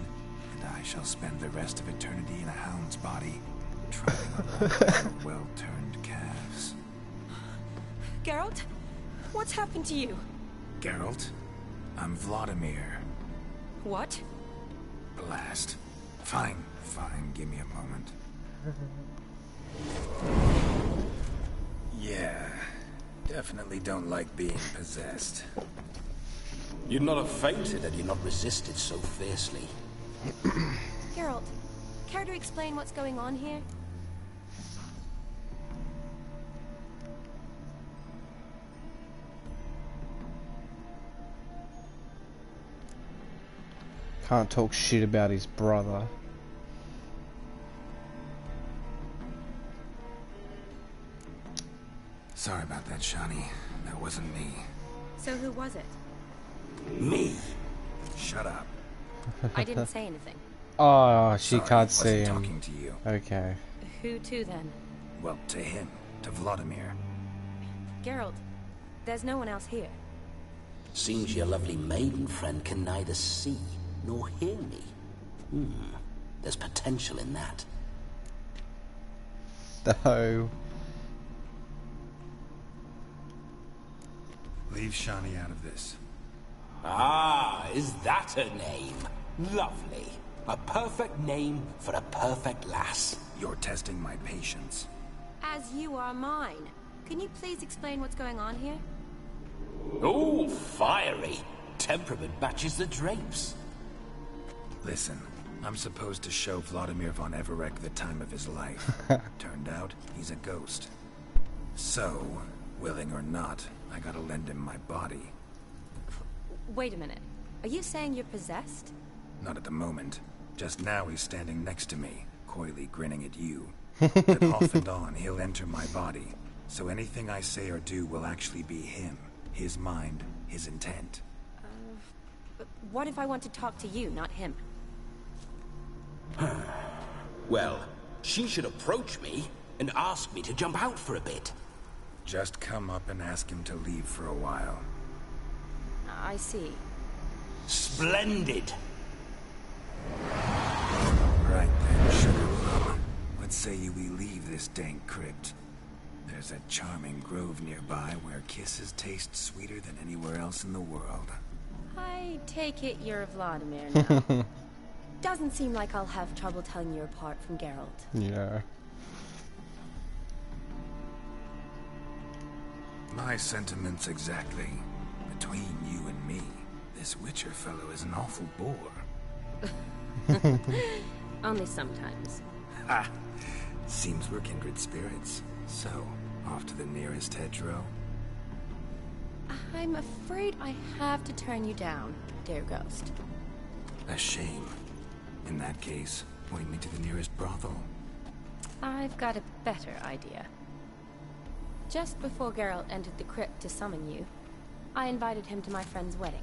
and I shall spend the rest of eternity in a hound's body, trotting along her well-turned calves. Geralt, what's happened to you? Geralt, I'm Vladimir. What? Blast. Fine, give me a moment. Yeah, definitely don't like being possessed. You'd not have fainted had you not resisted so fiercely. Geralt, care to explain what's going on here? Can't talk shit about his brother. Sorry about that, Shani. That wasn't me. So who was it? Me. Shut up. I didn't say anything. Oh, she Sorry, can't see wasn't him. talking to you. Okay. Who to then? Well, to him. To Vladimir. Geralt, there's no one else here. Seems your lovely maiden friend can neither see nor hear me. There's potential in that. No. Leave Shani out of this. Ah, is that her name? Lovely. A perfect name for a perfect lass. You're testing my patience. As you are mine. Can you please explain what's going on here? Oh, fiery. Temperament matches the drapes. Listen, I'm supposed to show Vladimir von Everec the time of his life. Turned out, he's a ghost. So, willing or not, I gotta lend him my body. Wait a minute. Are you saying you're possessed? Not at the moment. Just now he's standing next to me, coyly grinning at you. But off and on, he'll enter my body. So anything I say or do will actually be him. His mind, his intent. But what if I want to talk to you, not him? Well, she should approach me and ask me to jump out for a bit. Just come up and ask him to leave for a while. I see. Splendid. Right then, sugar plum. What say you we leave this dank crypt? There's a charming grove nearby where kisses taste sweeter than anywhere else in the world. I take it you're Vladimir now. Doesn't seem like I'll have trouble telling you apart from Geralt. Yeah. My sentiments exactly. Between you and me, this Witcher fellow is an awful bore. Only sometimes. Ha! Seems we're kindred spirits. So, off to the nearest hedgerow. I'm afraid I have to turn you down, dear ghost. A shame. In that case, point me to the nearest brothel. I've got a better idea. Just before Geralt entered the crypt to summon you, I invited him to my friend's wedding.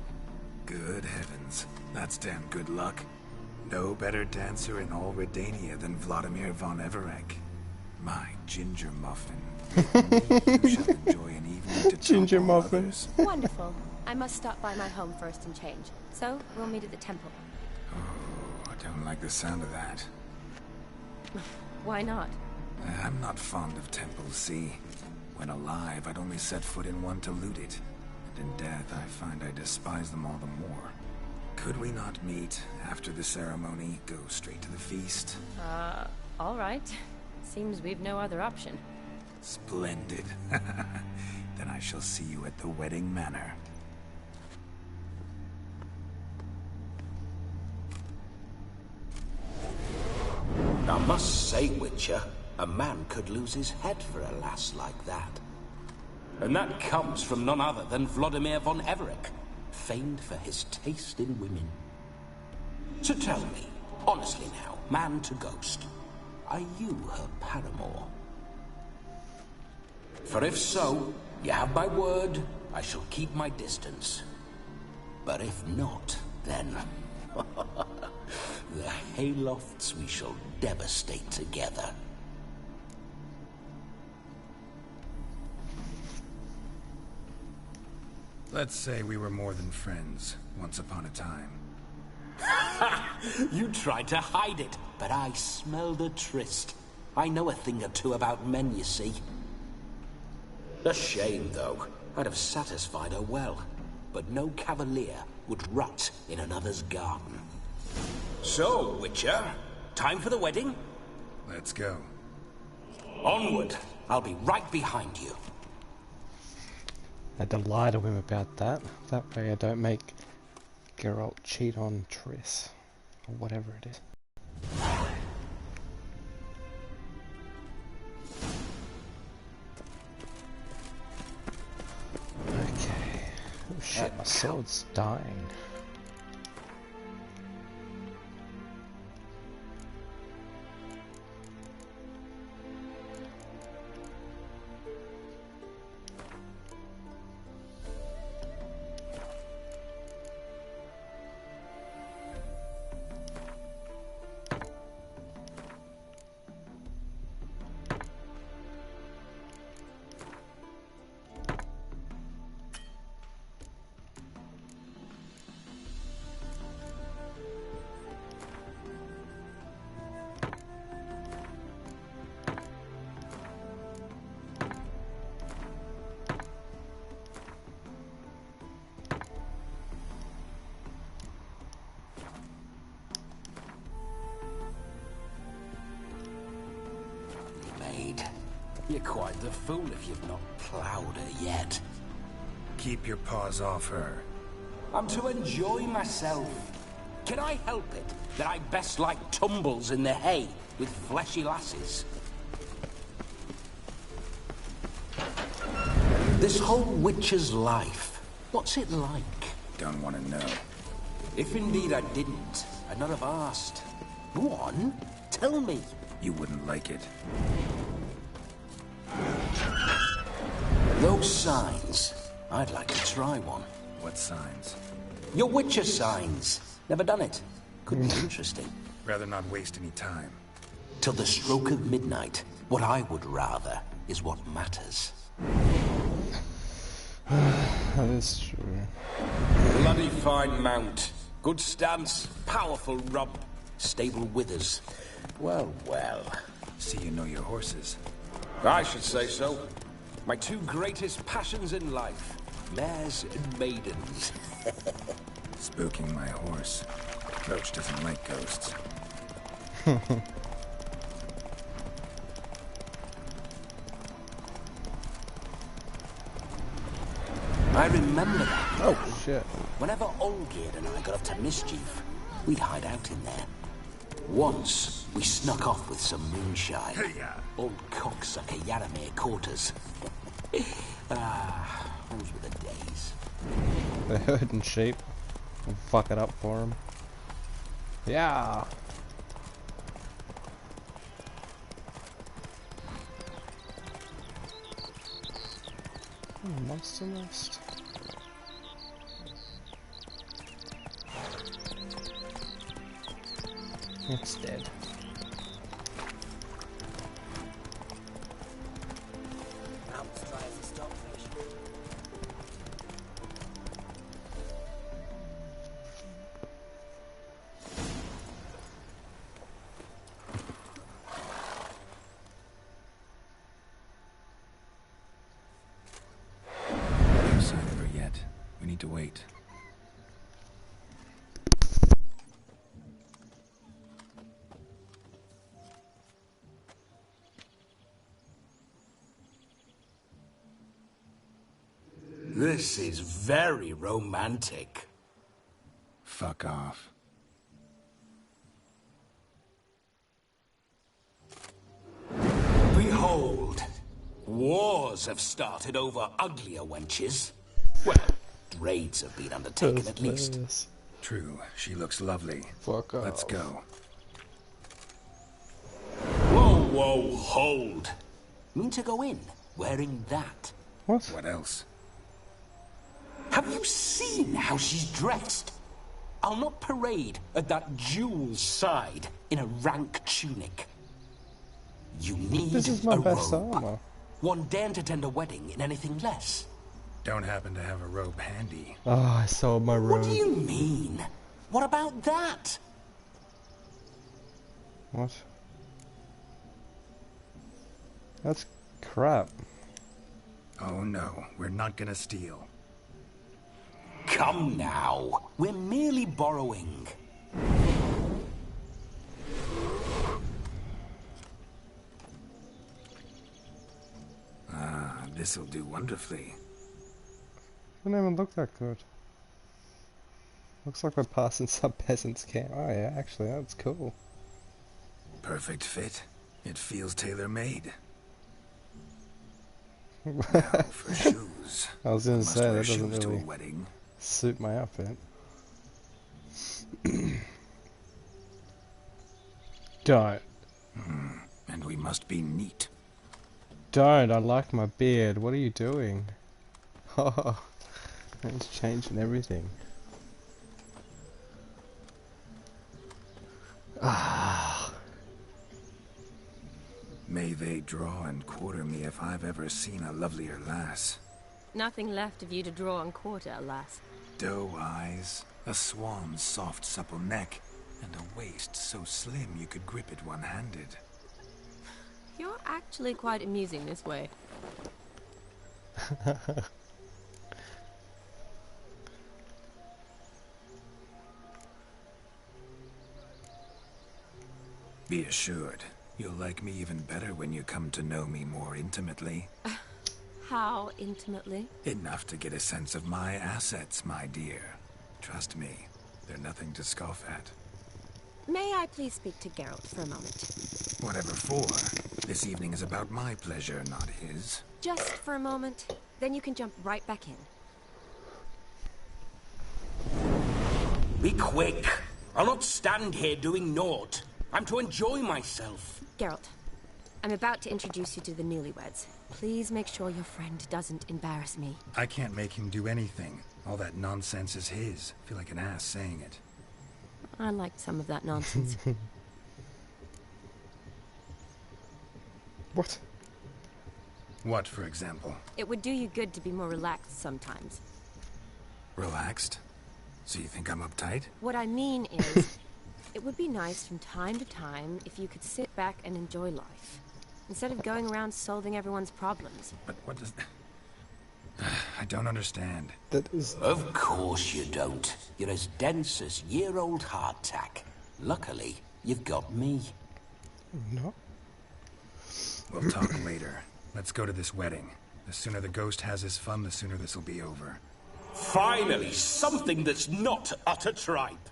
Good heavens. That's damn good luck. No better dancer in all Redania than Vladimir von Everec. My ginger muffin. You shall enjoy an evening to Ginger top all muffin. others. Wonderful. I must stop by my home first and change. So, we'll meet at the temple. Oh, I don't like the sound of that. Why not? I'm not fond of temples, see? When alive, I'd only set foot in one to loot it. And in death, I find I despise them all the more. Could we not meet after the ceremony, go straight to the feast? All right. Seems we've no other option. Splendid. Then I shall see you at the wedding manor. I must say, Witcher, a man could lose his head for a lass like that. And that comes from none other than Vladimir von Everec, famed for his taste in women. So tell me, honestly now, man to ghost, are you her paramour? For if so, you have my word, I shall keep my distance. But if not, then... the haylofts we shall devastate together. Let's say we were more than friends, once upon a time. You tried to hide it, but I smelled a tryst. I know a thing or two about men, you see. A shame, though. I'd have satisfied her well. But no cavalier would rot in another's garden. So, Witcher, time for the wedding? Let's go. Onward. I'll be right behind you. I had to lie to him about that. That way I don't make Geralt cheat on Triss. Or whatever it is. Okay. Oh shit, my sword's dying. You're quite the fool if you've not ploughed her yet. Keep your paws off her. I'm to enjoy myself. Can I help it that I best like tumbles in the hay with fleshy lasses? This whole witcher's life, what's it like? Don't want to know. If indeed I didn't, I'd not have asked. Go on, tell me. You wouldn't like it. Those signs. I'd like to try one. What signs? Your Witcher signs. Never done it. Could be interesting. Rather not waste any time. Till the stroke of midnight, what I would rather is what matters. That is true. Bloody fine mount. Good stance, powerful rump, stable withers. Well, well. See you know your horses. I should say so. My two greatest passions in life, mares and maidens. Spooking my horse. Roach doesn't like ghosts. I remember that. Oh, shit. Whenever Olgierd and I got up to mischief, we'd hide out in there. Once, we snuck off with some moonshine. Old cocksucker Yaramir caught us. Those were the days. The herding sheep. We'll fuck it up for him. Yeah. Monster nest. It's dead. Mount's dry as a stockfish. No sign of her yet. We need to wait. This is very romantic. Fuck off. Behold, wars have started over uglier wenches. Well, raids have been undertaken at least. True, she looks lovely. Fuck off. Let's go. Whoa, whoa, hold. Mean to go in wearing that? What? What else? Have you seen how she's dressed? I'll not parade at that jewel's side in a rank tunic. You need This is my a best robe. armor. One daren't attend a wedding in anything less. Don't happen to have a robe handy. Oh, I sold my robe. What do you mean? What about that? What? That's crap. Oh no, we're not gonna steal. Come now. We're merely borrowing. Ah, this'll do wonderfully. Doesn't even look that good. Looks like we're passing some peasant's camp. Oh yeah, actually, that's cool. Perfect fit. It feels tailor-made. Now for shoes. I was gonna Must say, wear that doesn't shoes to a really wedding. suit my outfit. Don't. And we must be neat. Don't, I like my beard. What are you doing? Oh, it's changing everything. Ah. May they draw and quarter me if I've ever seen a lovelier lass. Nothing left of you to draw and quarter, alas. Doe eyes, a swan's soft supple neck, and a waist so slim you could grip it one-handed. You're actually quite amusing this way. Be assured, you'll like me even better when you come to know me more intimately. How intimately? Enough to get a sense of my assets, my dear. Trust me, they're nothing to scoff at. May I please speak to Geralt for a moment? Whatever for. This evening is about my pleasure, not his. Just for a moment, then you can jump right back in. Be quick. I'll not stand here doing naught. I'm to enjoy myself. Geralt, I'm about to introduce you to the newlyweds. Please make sure your friend doesn't embarrass me. I can't make him do anything. All that nonsense is his. I feel like an ass saying it. I liked some of that nonsense. What? What, for example? It would do you good to be more relaxed sometimes. Relaxed? So you think I'm uptight? What I mean is, it would be nice from time to time if you could sit back and enjoy life, instead of going around solving everyone's problems. But what does... I don't understand. That is... Of course you don't. You're as dense as year-old hardtack. Luckily, you've got me. No. We'll talk later. Let's go to this wedding. The sooner the ghost has his fun, the sooner this'll be over. Finally, something that's not utter tripe.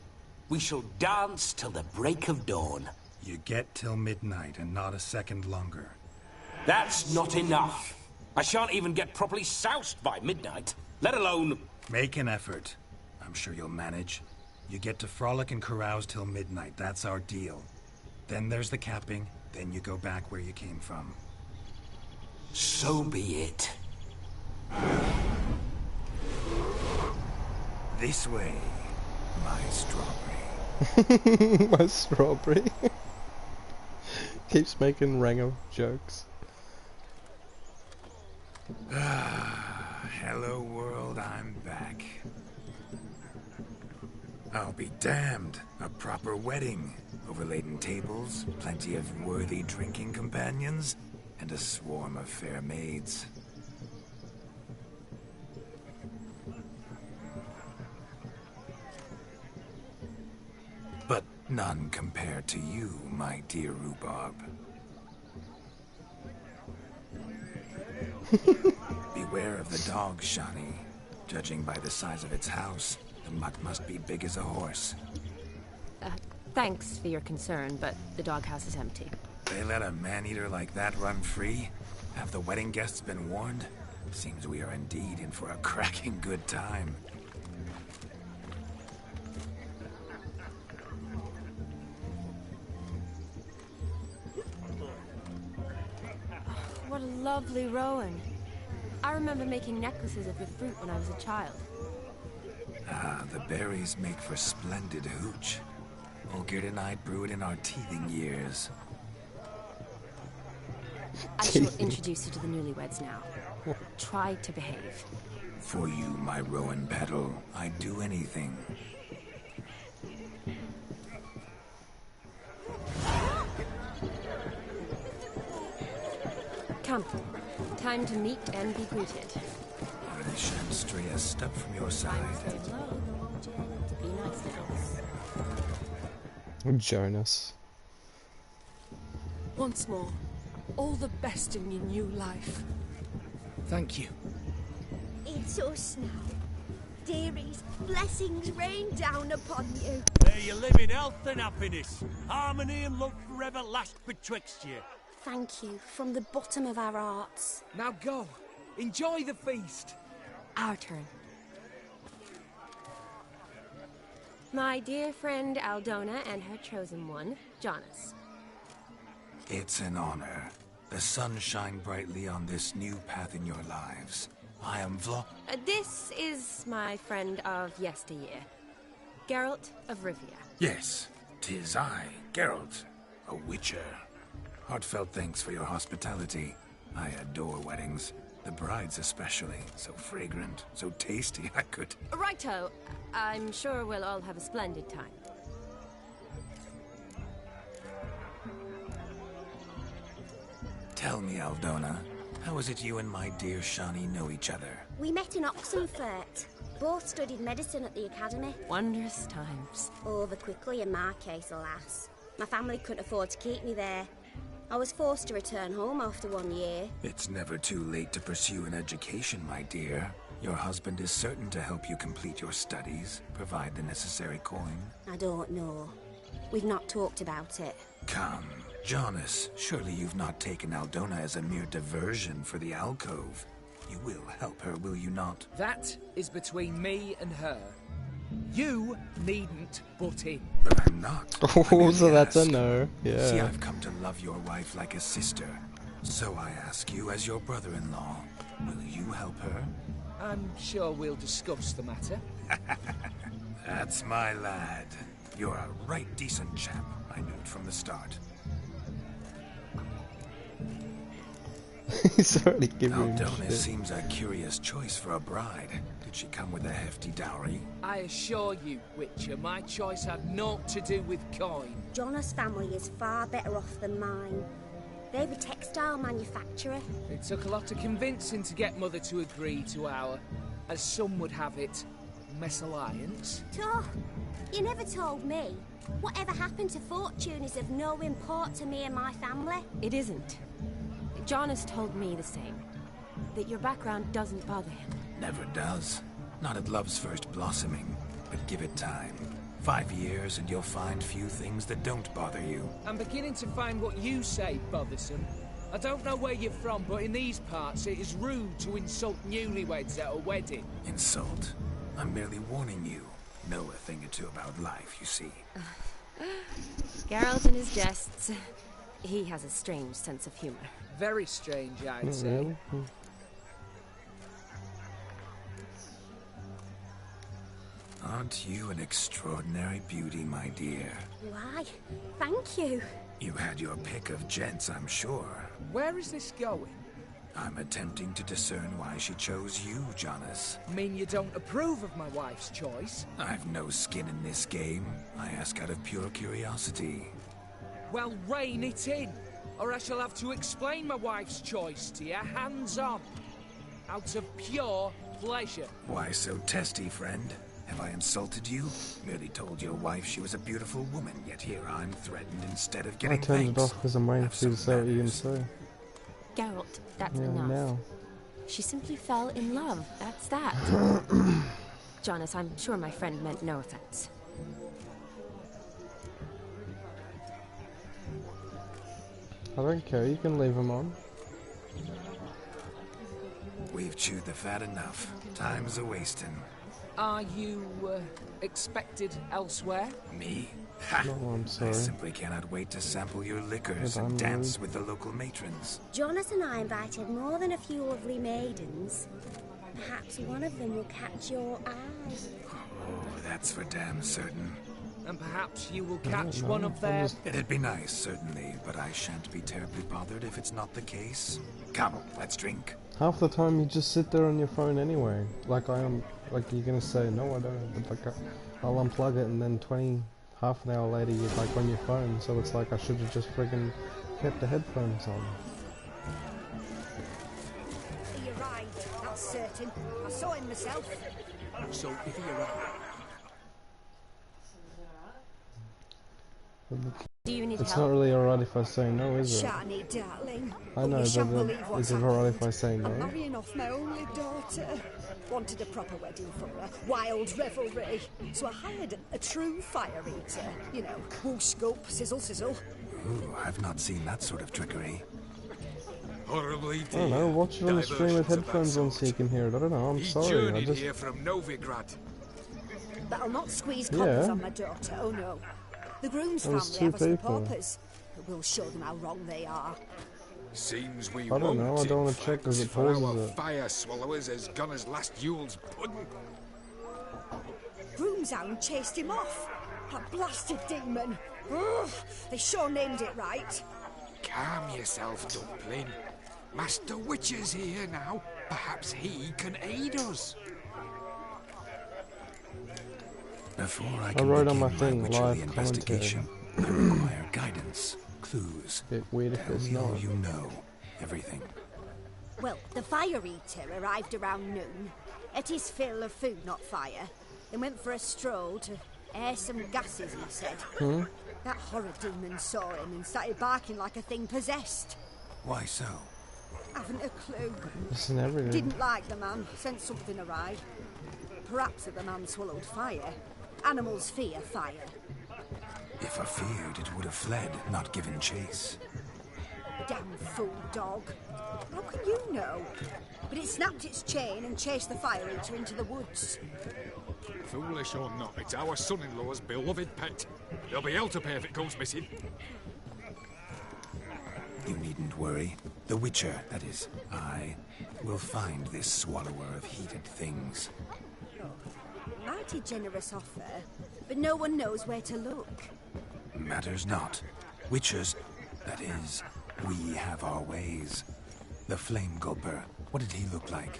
We shall dance till the break of dawn. You get till midnight and not a second longer. That's not enough. I shan't even get properly soused by midnight, let alone... Make an effort. I'm sure you'll manage. You get to frolic and carouse till midnight. That's our deal. Then there's the capping. Then you go back where you came from. So be it. This way, my strawberry. My strawberry. Keeps making Ranger jokes. Hello world, I'm back. I'll be damned. A proper wedding. Overladen tables, plenty of worthy drinking companions, and a swarm of fair maids. But none compared to you, my dear rhubarb. Beware of the dog, Shani. Judging by the size of its house, the mutt must be big as a horse. Thanks for your concern, but the doghouse is empty. They let a man-eater like that run free? Have the wedding guests been warned? Seems we are indeed in for a cracking good time. What a lovely rowan. I remember making necklaces of the fruit when I was a child. Ah, the berries make for splendid hooch. Olgerd and I brew it in our teething years. I shall introduce you to the newlyweds now. Try to behave. For you, my rowan petal, I'd do anything. Come. Time to meet and be greeted. I shan't stray a step from your side. Be nice now. Jonas. Once more, all the best in your new life. Thank you. It's us now. Dearies, blessings rain down upon you. May you live in health and happiness. Harmony and love forever last betwixt you. Thank you, from the bottom of our hearts. Now go. Enjoy the feast. Our turn. My dear friend Aldona and her chosen one, Jonas. It's an honor. The sun shine brightly on this new path in your lives. I am This is my friend of yesteryear, Geralt of Rivia. Yes, 'tis I, Geralt, a witcher. Heartfelt thanks for your hospitality. I adore weddings. The brides especially. So fragrant, so tasty, I could... Righto. I'm sure we'll all have a splendid time. Tell me, Aldona, how is it you and my dear Shani know each other? We met in Oxenfurt. Both studied medicine at the academy. Wondrous times. Over quickly in my case, alas. My family couldn't afford to keep me there. I was forced to return home after 1 year. It's never too late to pursue an education, my dear. Your husband is certain to help you complete your studies, provide the necessary coin. I don't know. We've not talked about it. Come, Jonas, surely you've not taken Aldona as a mere diversion for the alcove. You will help her, will you not? That is between me and her. You needn't butt in. But I'm not. Oh, so that's a no. Yeah. See, I've come to love your wife like a sister. So I ask you as your brother-in-law, will you help her? I'm sure we'll discuss the matter. That's my lad. You're a right decent chap. I knew it from the start. He's already giving him Aldona shit. seems a curious choice for a bride. Did she come with a hefty dowry? I assure you, Witcher, my choice had naught to do with coin. Jonas' family is far better off than mine. They're a textile manufacturer. It took a lot of convincing to get Mother to agree to our, as some would have it, mesalliance. Oh, you never told me. Whatever happened to fortune is of no import to me and my family. It isn't. Jonas told me the same. That your background doesn't bother him. Never does. Not at love's first blossoming. But give it time. 5 years and you'll find few things that don't bother you. I'm beginning to find what you say bothersome. I don't know where you're from, but in these parts it is rude to insult newlyweds at a wedding. Insult? I'm merely warning you. Know a thing or two about life, you see. Geralt and his jests. He has a strange sense of humor. Very strange, I'd Oh, say. really? Aren't you an extraordinary beauty, my dear? Why, thank you. You had your pick of gents, I'm sure. Where is this going? I'm attempting to discern why she chose you, Jonas. Mean you don't approve of my wife's choice? I've no skin in this game. I ask out of pure curiosity. Well, rein it in, or I shall have to explain my wife's choice to you hands-on. Out of pure pleasure. Why so testy, friend? Have I insulted you? Merely told your wife she was a beautiful woman, yet here I'm threatened instead of getting I turned thanks. it off because I'm waiting for you to say what you can say. Geralt, that's Yeah, enough. now. She simply fell in love. That's that. Jonas, I'm sure my friend meant no offense. I don't care, you can leave him on. We've chewed the fat enough. Time's a-wasting. Are you, expected elsewhere? Me? Ha! No, I'm sorry. I simply cannot wait to sample your liquors But and I'm dance rude. with the local matrons. Jonas and I invited more than a few lovely maidens. Perhaps one of them will catch your eye. Oh, that's for damn certain. And perhaps you will catch one of their... It'd be nice, certainly, but I shan't be terribly bothered if it's not the case. Come, let's drink. Half the time you just sit there on your phone anyway. Like I am, like you're gonna say, no I don't, but like I'll unplug it and then half an hour later you're like on your phone, so it's like I should have just friggin' kept the headphones on. He arrived, that's certain. I saw him myself. So if he arrived... Do you need It's help? not really alright if I say no, is it? Shani, darling. I know, you shan't but believe what's is it alright if I happened. say I'm no? marrying off my only daughter. Wanted a proper wedding for her. Wild revelry. So I hired a true fire eater. You know, whoosh, gulp, sizzle, sizzle. Ooh, I've not seen that sort of trickery. Horribly I don't know, watch it on the stream with headphones on so you can hear it. I don't know, I'm sorry. I journeyed just... here from Novigrad. But I'll not squeeze Yeah. coppers on my daughter, oh no. The groom's There was family have two us for people. paupers. But we'll show them how wrong they are. Seems we I don't know, I don't want to check because it for our pauses it. fire swallowers as gone as last Yule's pudding. Groomshound chased him off. That blasted demon. Ugh, they sure named it right. Calm yourself, Dumpling. Master Witcher's here now. Perhaps he can aid us. Before I I can wrote on begin my thing, witcherly live investigation, I require guidance, clues. Bit weird if Tell it's me all not. you know. Everything. Well, the fire eater arrived around noon. Ate his fill of food, not fire. Then went for a stroll to air some gases, he said. Hmm? That horror demon saw him and started barking like a thing possessed. Why so? Haven't a clue. Listen, everything. Didn't like the man, sent something awry. Perhaps if the man swallowed fire. Animals fear fire. If I feared, it would have fled, not given chase. Damn fool dog. How can you know? But it snapped its chain and chased the fire eater into the woods. Foolish or not, it's our son-in-law's beloved pet. There'll be hell to pay if it goes missing. You needn't worry. The Witcher, that is, I, will find this swallower of heated things. Mighty generous offer, but no one knows where to look. Matters not. Witchers, that is, we have our ways. The Flame Gulper, what did he look like?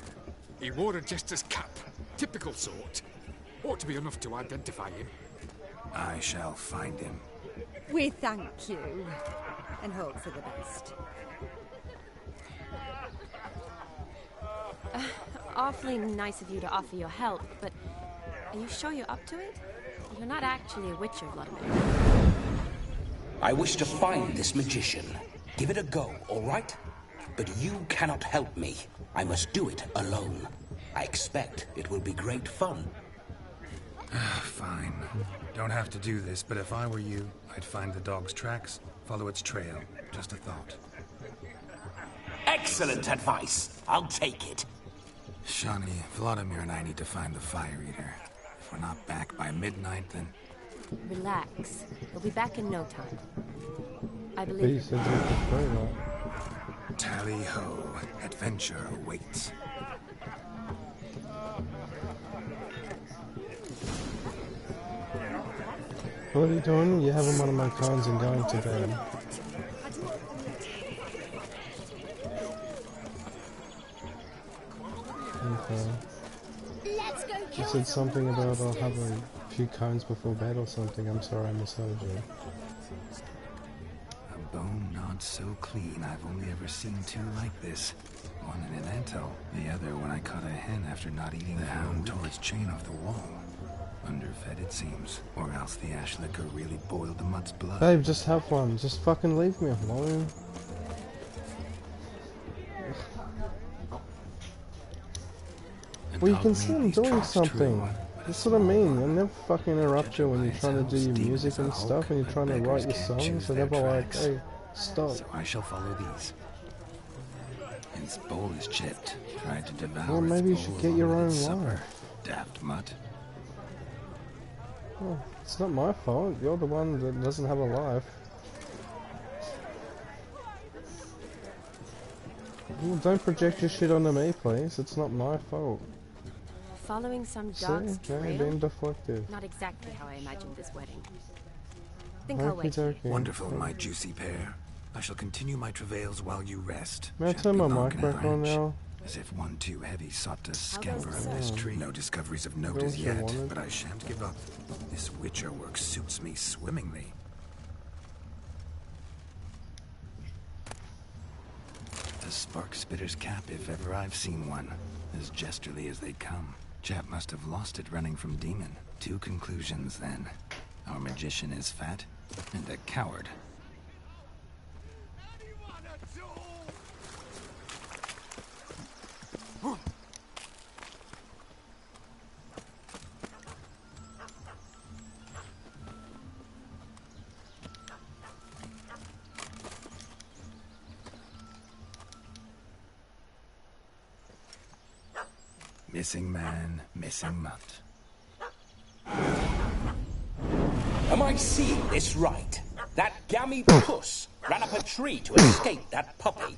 He wore a jester's cap. Typical sort. Ought to be enough to identify him. I shall find him. We thank you, and hope for the best. Awfully nice of you to offer your help, but are you sure you're up to it? You're not actually a Witcher, Vladimir. I wish to find this magician. Give it a go, all right? But you cannot help me. I must do it alone. I expect it will be great fun. Fine. Don't have to do this, but if I were you, I'd find the dog's tracks, follow its trail. Just a thought. Excellent advice. I'll take it. Shani, Vladimir and I need to find the fire eater. If we're not back by midnight, then... Relax. We'll be back in no time. I But you believe said you could play that. Tally-ho. Adventure awaits. What are you doing? You're having one of my cones and going to bed. Okay. You said something about I'll have a few cones before bed or something. I'm sorry I misheard you. A bone not so clean. I've only ever seen two like this. One in an anthill, the other when I caught a hen after not eating. The hound tore its chain off the wall. Underfed it seems, or else the ash liquor really boiled the mutt's blood. Babe, just have one. Just fucking leave me alone. Well, you can see I'm doing something. That's what I mean. I never fucking interrupt you when you're trying to do your music and stuff, and you're trying to write your songs. I never like, hey, stop. So I shall follow these. Its bowl is chipped. Tried to devour. Well, maybe you should get your own life. Daft mutt. Well, it's not my fault. You're the one that doesn't have a life. Well, don't project your shit onto me, please. It's not my fault. Following some dog's See? Okay, trail? being deflective. Not exactly how I imagined this wedding. Think I'll wait. Wonderful, my juicy pair. I shall continue my travails while you rest. May I turn my mic back on now? As if one too heavy sought to scamper up this tree. No discoveries of note as yet, but I shan't give up. This witcher work suits me swimmingly. The spark spitter's cap, if ever I've seen one. As jesterly as they come. Chap must have lost it running from demon. Two conclusions, then. Our magician is fat, and a coward. Missing man, missing mutt. Am I seeing this right? That gammy puss ran up a tree to escape that puppy.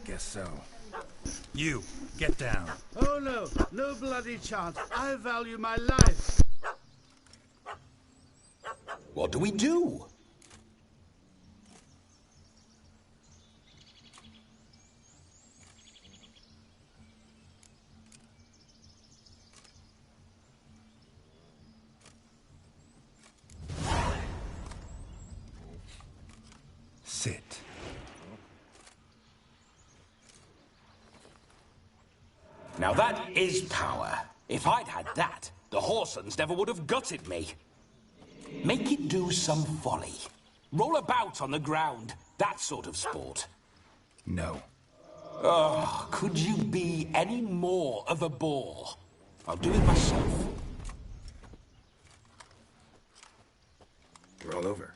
Guess so. You, get down. Oh no, no bloody chance. I value my life. What do we do? Sit. Now that is power. If I'd had that, the Horsons never would have gutted me. Make it do some folly. Roll about on the ground. That sort of sport. No. Oh, could you be any more of a bore? I'll do it myself. Roll over.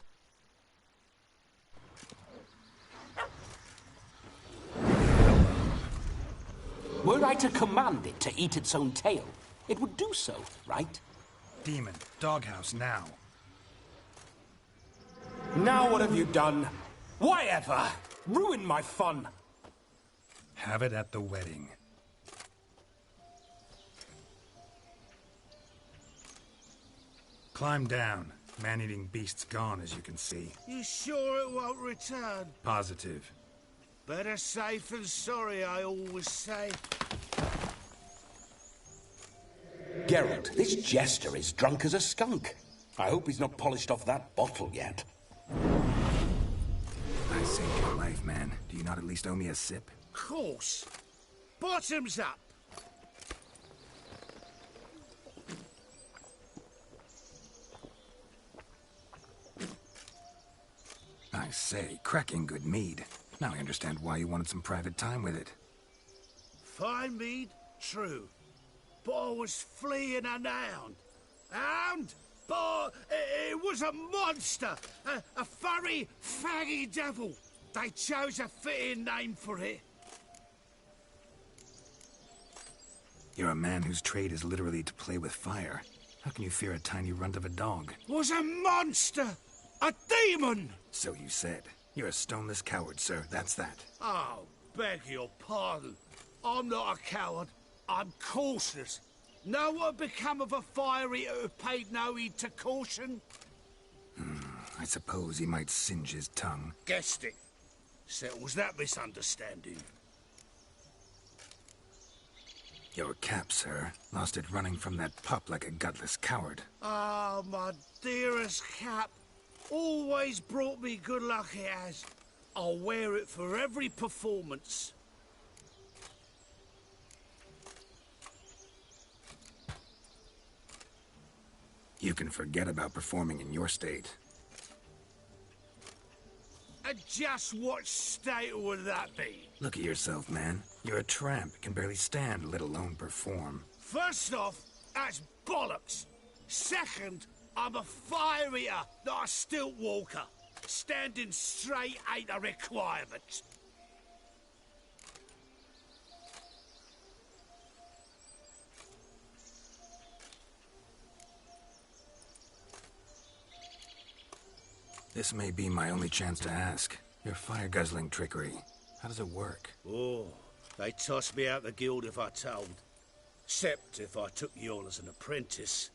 Were I to command it to eat its own tail, it would do so, right? Demon, doghouse now. Now what have you done? Why ever? Ruin my fun. Have it at the wedding. Climb down. Man-eating beast's gone, as you can see. You sure it won't return? Positive. Better safe than sorry, I always say. Geralt, this jester is drunk as a skunk. I hope he's not polished off that bottle yet. I saved your life, man. Do you not at least owe me a sip? Course. Bottoms up. I say, cracking good mead. Now I understand why you wanted some private time with it. Fine mead, true. But I was fleeing an hound. Hound? But it was a monster. A furry, faggy devil. They chose a fitting name for it. You're a man whose trade is literally to play with fire. How can you fear a tiny runt of a dog? Was a monster. A demon. So you said. You're a stoneless coward, sir. That's that. Oh, beg your pardon. I'm not a coward. I'm cautious. Know what become of a fire eater who paid no heed to caution? I suppose he might singe his tongue. Guessed it. Settles that misunderstanding. Your cap, sir. Lost it running from that pup like a gutless coward. Ah, my dearest cap. Always brought me good luck it has. I'll wear it for every performance. You can forget about performing in your state. And just what state would that be? Look at yourself, man. You're a tramp, can barely stand, let alone perform. First off, that's bollocks. Second, I'm a fire eater, not a stilt walker. Standing straight ain't a requirement. This may be my only chance to ask. Your fire-guzzling trickery, how does it work? Oh, they tossed me out the guild if I told. Except if I took you on as an apprentice.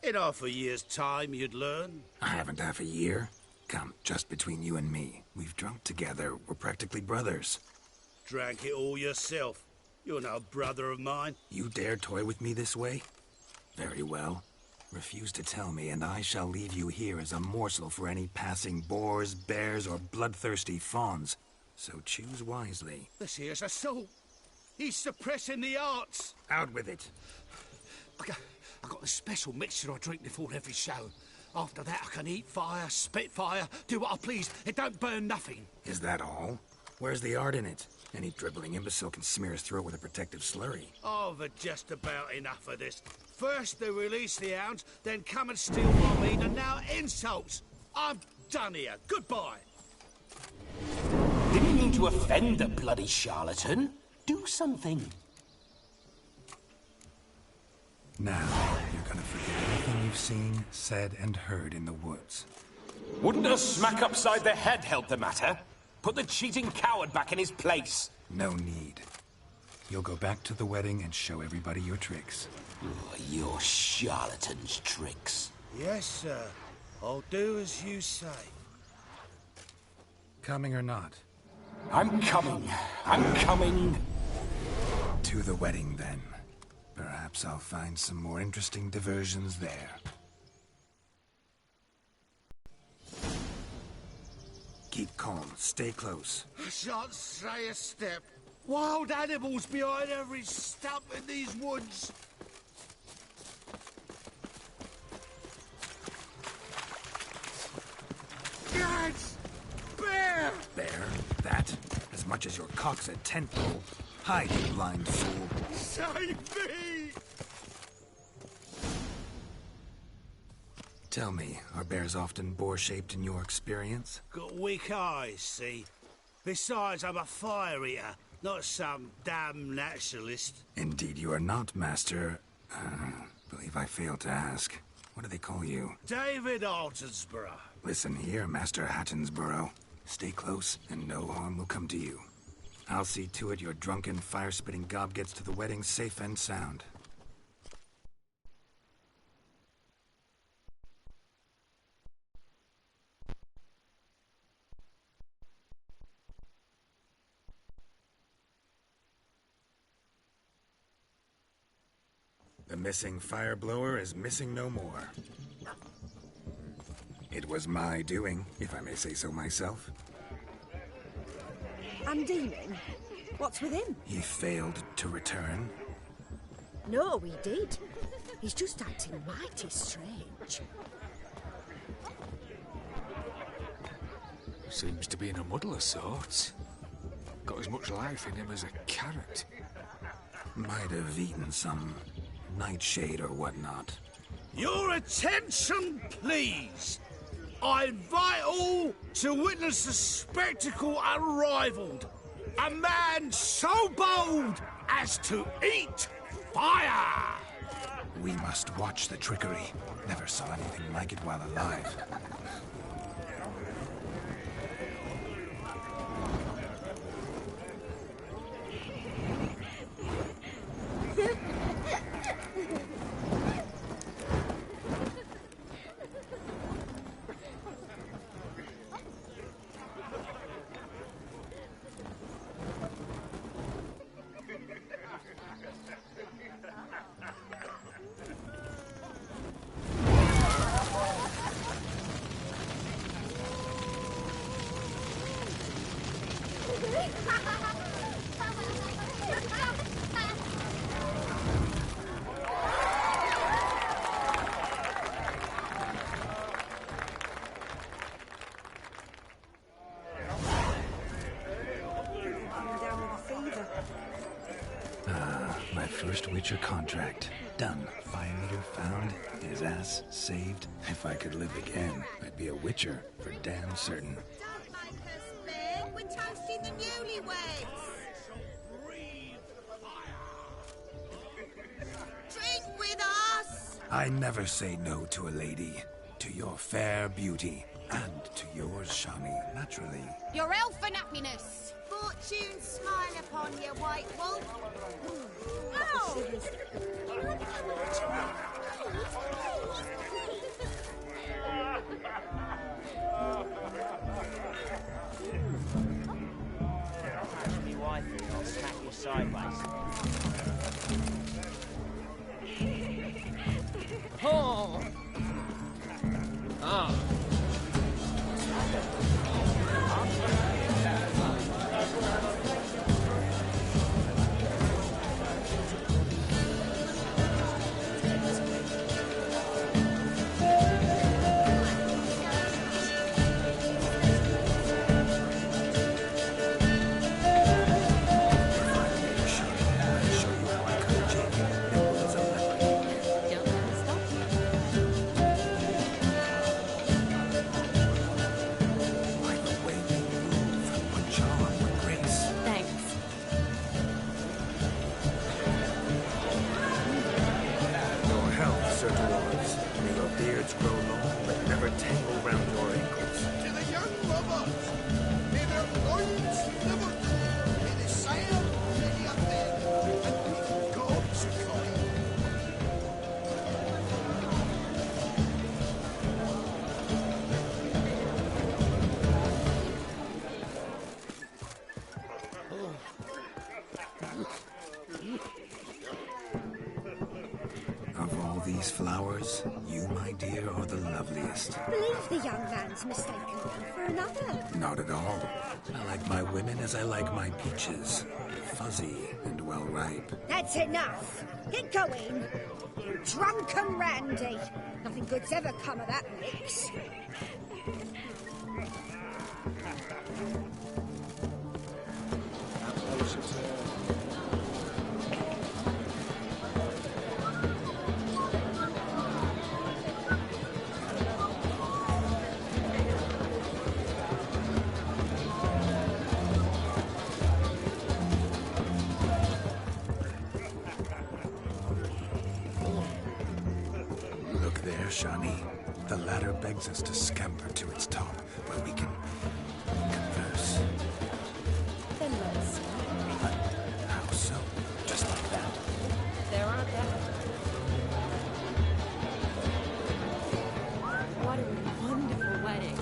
In half a year's time, you'd learn. I haven't half a year. Come, just between you and me. We've drunk together. We're practically brothers. Drank it all yourself. You're no brother of mine. You dare toy with me this way? Very well. Refuse to tell me, and I shall leave you here as a morsel for any passing boars, bears, or bloodthirsty fawns. So choose wisely. This here's assault. He's suppressing the arts. Out with it. I got a special mixture I drink before every show. After that, I can eat fire, spit fire, do what I please. It don't burn nothing. Is that all? Where's the art in it? Any dribbling imbecile can smear his throat with a protective slurry. I've had just about enough of this. First they release the hounds, then come and steal my meat, and now insults. I'm done here. Goodbye. Didn't mean to offend the bloody charlatan. Do something. Now, you're gonna forget everything you've seen, said, and heard in the woods. Wouldn't a smack upside the head help the matter? Put the cheating coward back in his place. No need. You'll go back to the wedding and show everybody your tricks. Oh, your charlatan's tricks. Yes, sir. I'll do as you say. Coming or not? I'm coming. I'm coming. To the wedding, then. Perhaps I'll find some more interesting diversions there. Keep calm. Stay close. I shan't stray a step. Wild animals behind every stump in these woods. Guards! Bear! Bear? That? As much as your cock's a tent pole. Hide, you blind fool. Save me! Tell me, are bears often boar-shaped in your experience? Got weak eyes, see? Besides, I'm a fire eater, not some damn naturalist. Indeed you are not, Master. Believe I failed to ask. What do they call you? David Altonsborough. Listen here, Master Hattonsborough. Stay close, and no harm will come to you. I'll see to it your drunken, fire-spitting gob gets to the wedding safe and sound. The missing fire blower is missing no more. It was my doing, if I may say so myself. And Demon? What's with him? He failed to return. No, he did. He's just acting mighty strange. Seems to be in a muddle of sorts. Got as much life in him as a carrot. Might have eaten some nightshade or whatnot. Your attention, please! I invite all to witness a spectacle unrivaled. A man so bold as to eat fire! We must watch the trickery. Never saw anything like it while alive. first Witcher contract. Done. Fire eater found. His ass saved. If I could live again, I'd be a Witcher for damn certain. Don't make us big. We're toasting the newlyweds. Drink with us. I never say no to a lady. To your fair beauty. And to yours, Shani, naturally. Your elfin happiness. Fortune smile upon you, white wolf. Catch me wife and I'll smack you sideways. Oh! Ah! These flowers, you, my dear, are the loveliest. Believe the young man's mistaken one for another. Not at all. I like my women as I like my peaches. Fuzzy and well ripe. That's enough. Get going. Drunken Randy. Nothing good's ever come of that mix. Shani. The ladder begs us to scamper to its top, where we can converse. Then let's. How so? Just like that? There aren't that. What a wonderful wedding.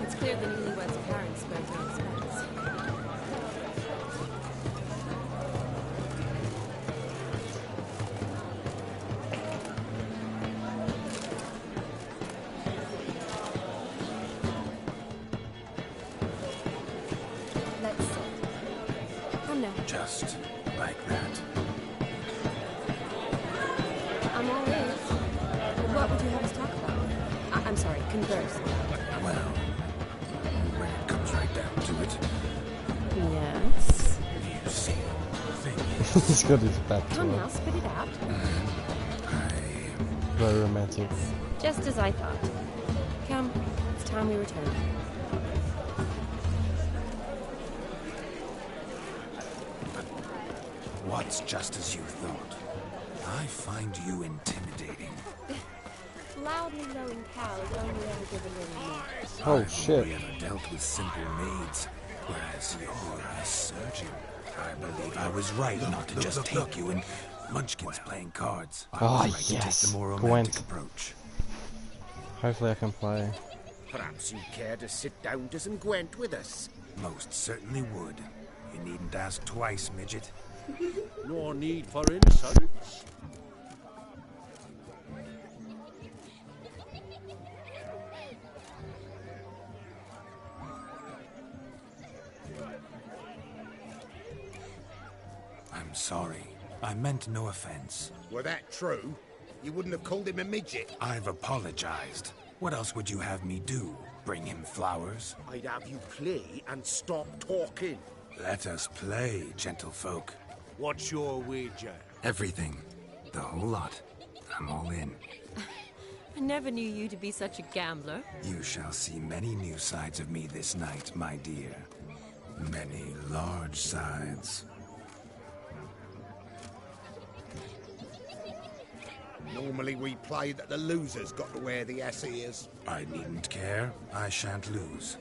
It's clear the newlyweds' parents spent their expense. Just like that. I'm all ears. What would you have us talk about? I'm sorry, converse. Well, when it comes right down to it. Yes? You see, the thing is... He's got his back to Come it. now, spit it out. Very romantic. Just as I thought. Come, it's time we return. What's just as you thought? I find you intimidating. Loudly lowing cows only ever give a little more. Oh, I've shit. only ever dealt with simple maids, whereas you're a surgeon. I believe I was right not to just take you and munchkins playing cards. I was right to take yes. the more Gwent. romantic approach. Hopefully I can play. Perhaps you'd care to sit down to some Gwent with us. Most certainly would. You needn't ask twice, midget. No need for insults. I'm sorry. I meant no offense. Were that true, you wouldn't have called him a midget. I've apologized. What else would you have me do? Bring him flowers? I'd have you play and stop talking. Let us play, gentlefolk. What's your wager? Everything. The whole lot. I'm all in. I never knew you to be such a gambler. You shall see many new sides of me this night, my dear. Many large sides. Normally we play that the loser's got to wear the ass ears. I needn't care. I shan't lose.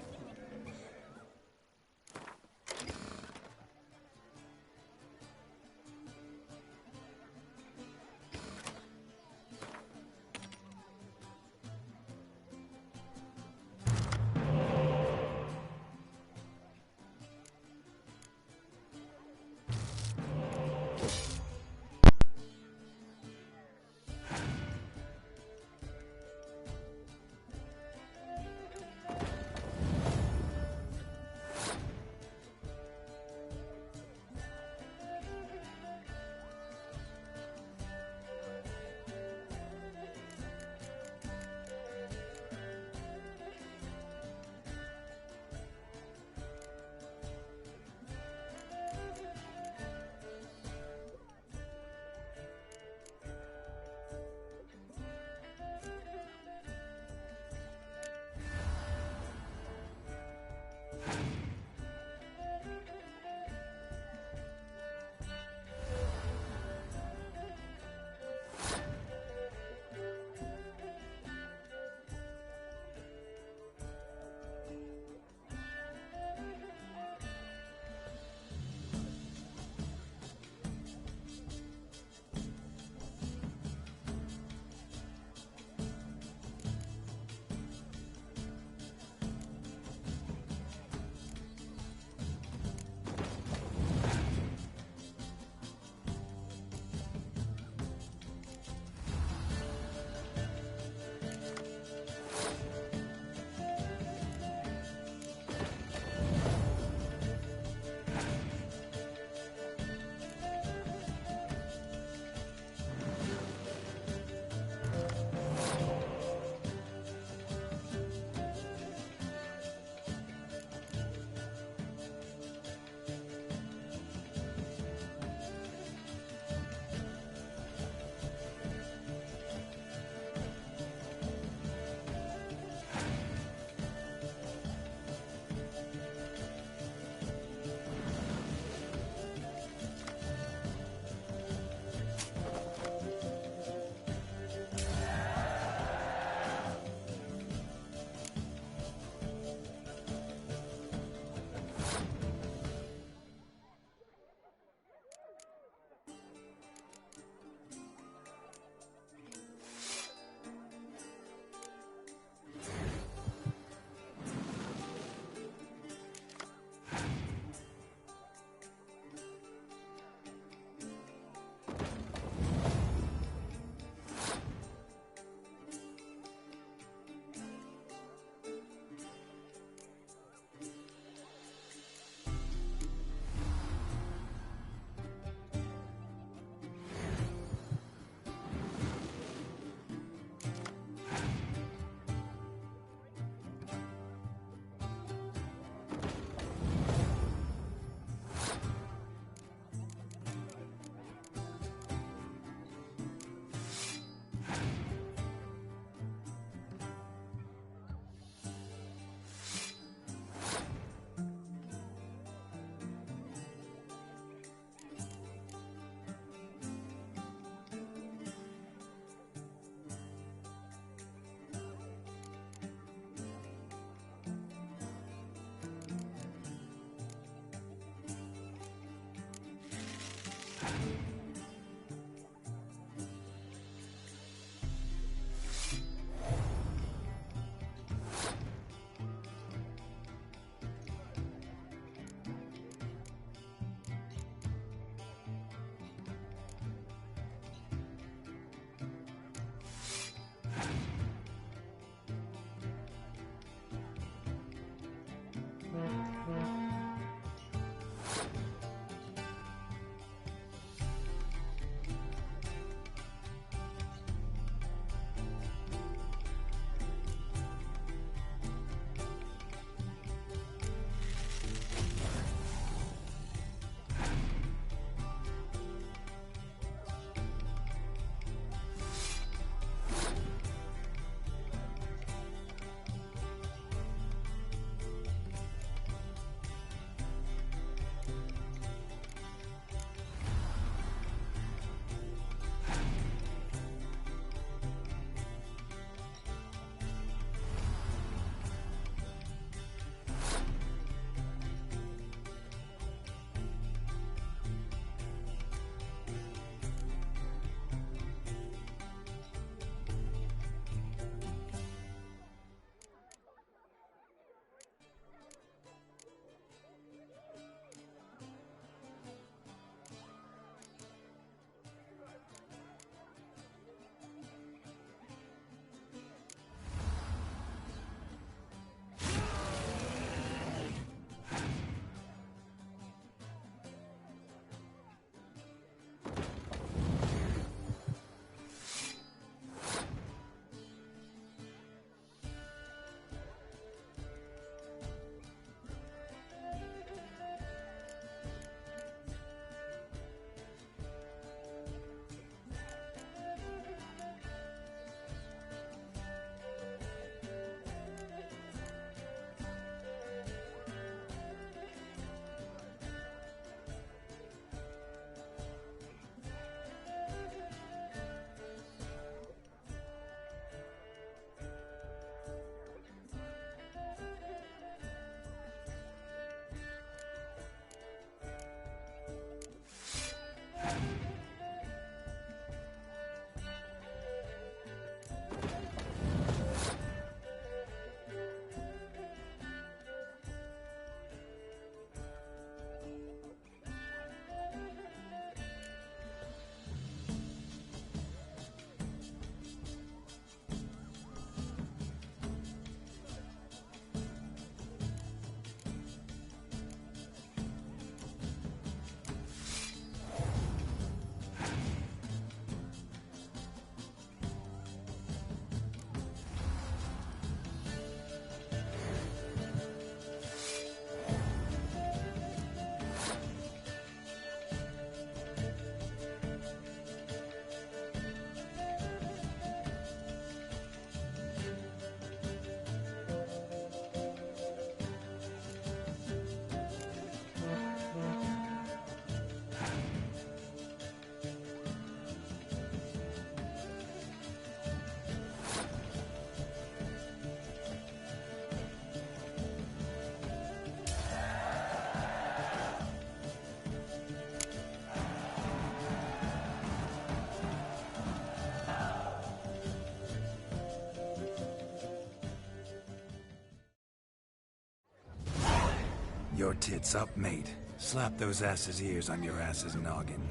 Your tits up, mate. Slap those asses' ears on your ass's noggin.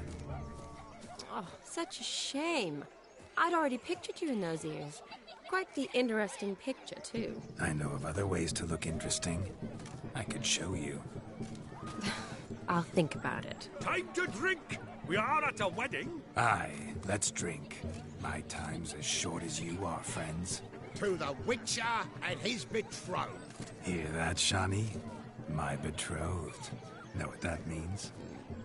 Oh, such a shame. I'd already pictured you in those ears. Quite the interesting picture, too. I know of other ways to look interesting. I could show you. I'll think about it. Time to drink! We are at a wedding. Aye, let's drink. My time's as short as you are, friends. To the Witcher and his betrothed. Hear that, Shani? My betrothed. Know what that means?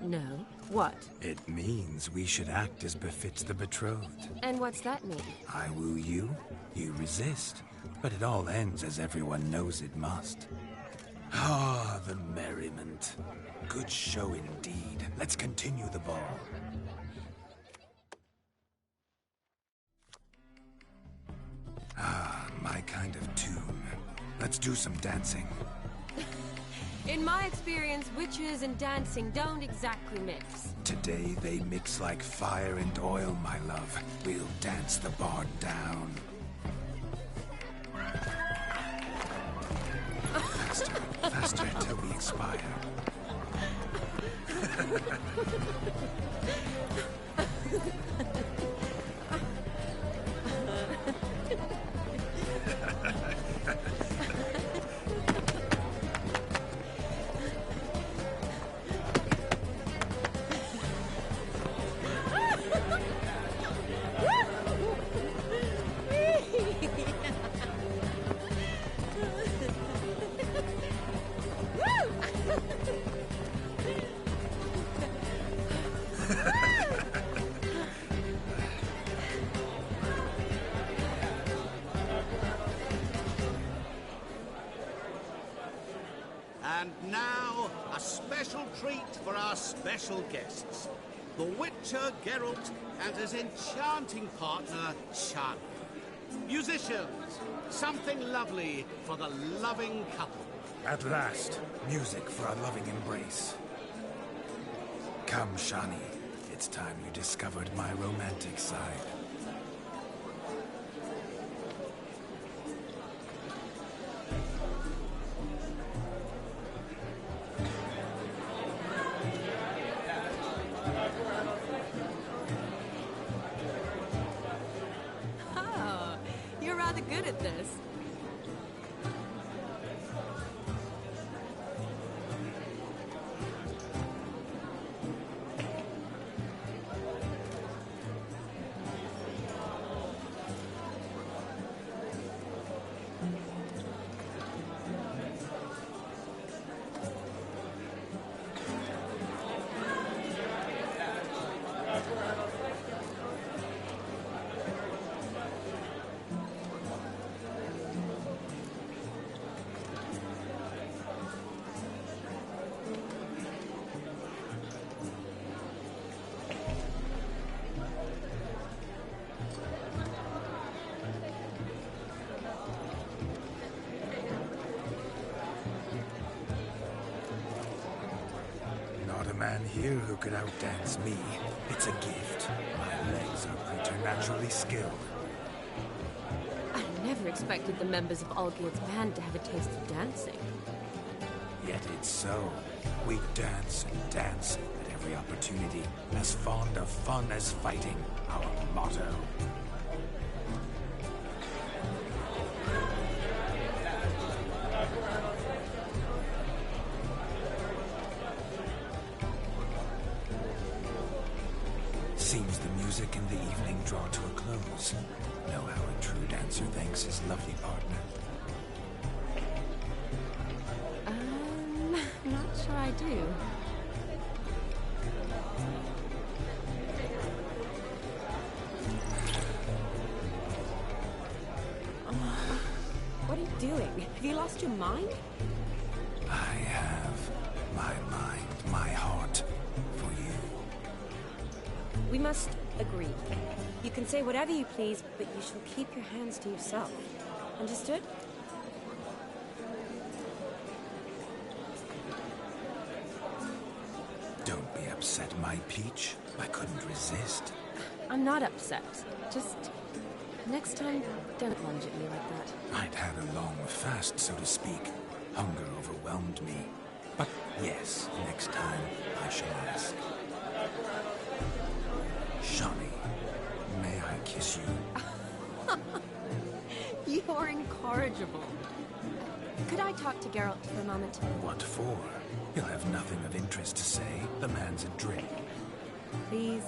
No. What? It means we should act as befits the betrothed. And what's that mean? I woo you, you resist. But it all ends as everyone knows it must. Ah, the merriment. Good show indeed. Let's continue the ball. Ah, my kind of tune. Let's do some dancing. In my experience, witches and dancing don't exactly mix. Today they mix like fire and oil, my love. We'll dance the barn down. Faster, faster till we expire. And now, a special treat for our special guests. The Witcher Geralt and his enchanting partner, Shani. Musicians, something lovely for the loving couple. At last, music for a loving embrace. Come, Shani. It's time you discovered my romantic side. Oh, you're rather good at this. Man here who could outdance me. It's a gift. My legs are preternaturally skilled. I never expected the members of Olgierd's band to have a taste of dancing. Yet it's so. We dance and dance at every opportunity, as fond of fun as fighting, our motto. Seems the music and the evening draw to a close. Know how a true dancer thanks his lovely partner? Not sure I do. What are you doing? Have you lost your mind? I have my mind, my heart for you. We must agree. You can say whatever you please, but you shall keep your hands to yourself. Understood? Don't be upset, my peach. I couldn't resist. I'm not upset. Just next time, don't lunge at me like that. I'd had a long fast, so to speak. Hunger overwhelmed me. But yes, next time I shall ask. Shani, may I kiss you? You're incorrigible. Could I talk to Geralt for a moment? What for? He'll have nothing of interest to say. The man's a drink. Please,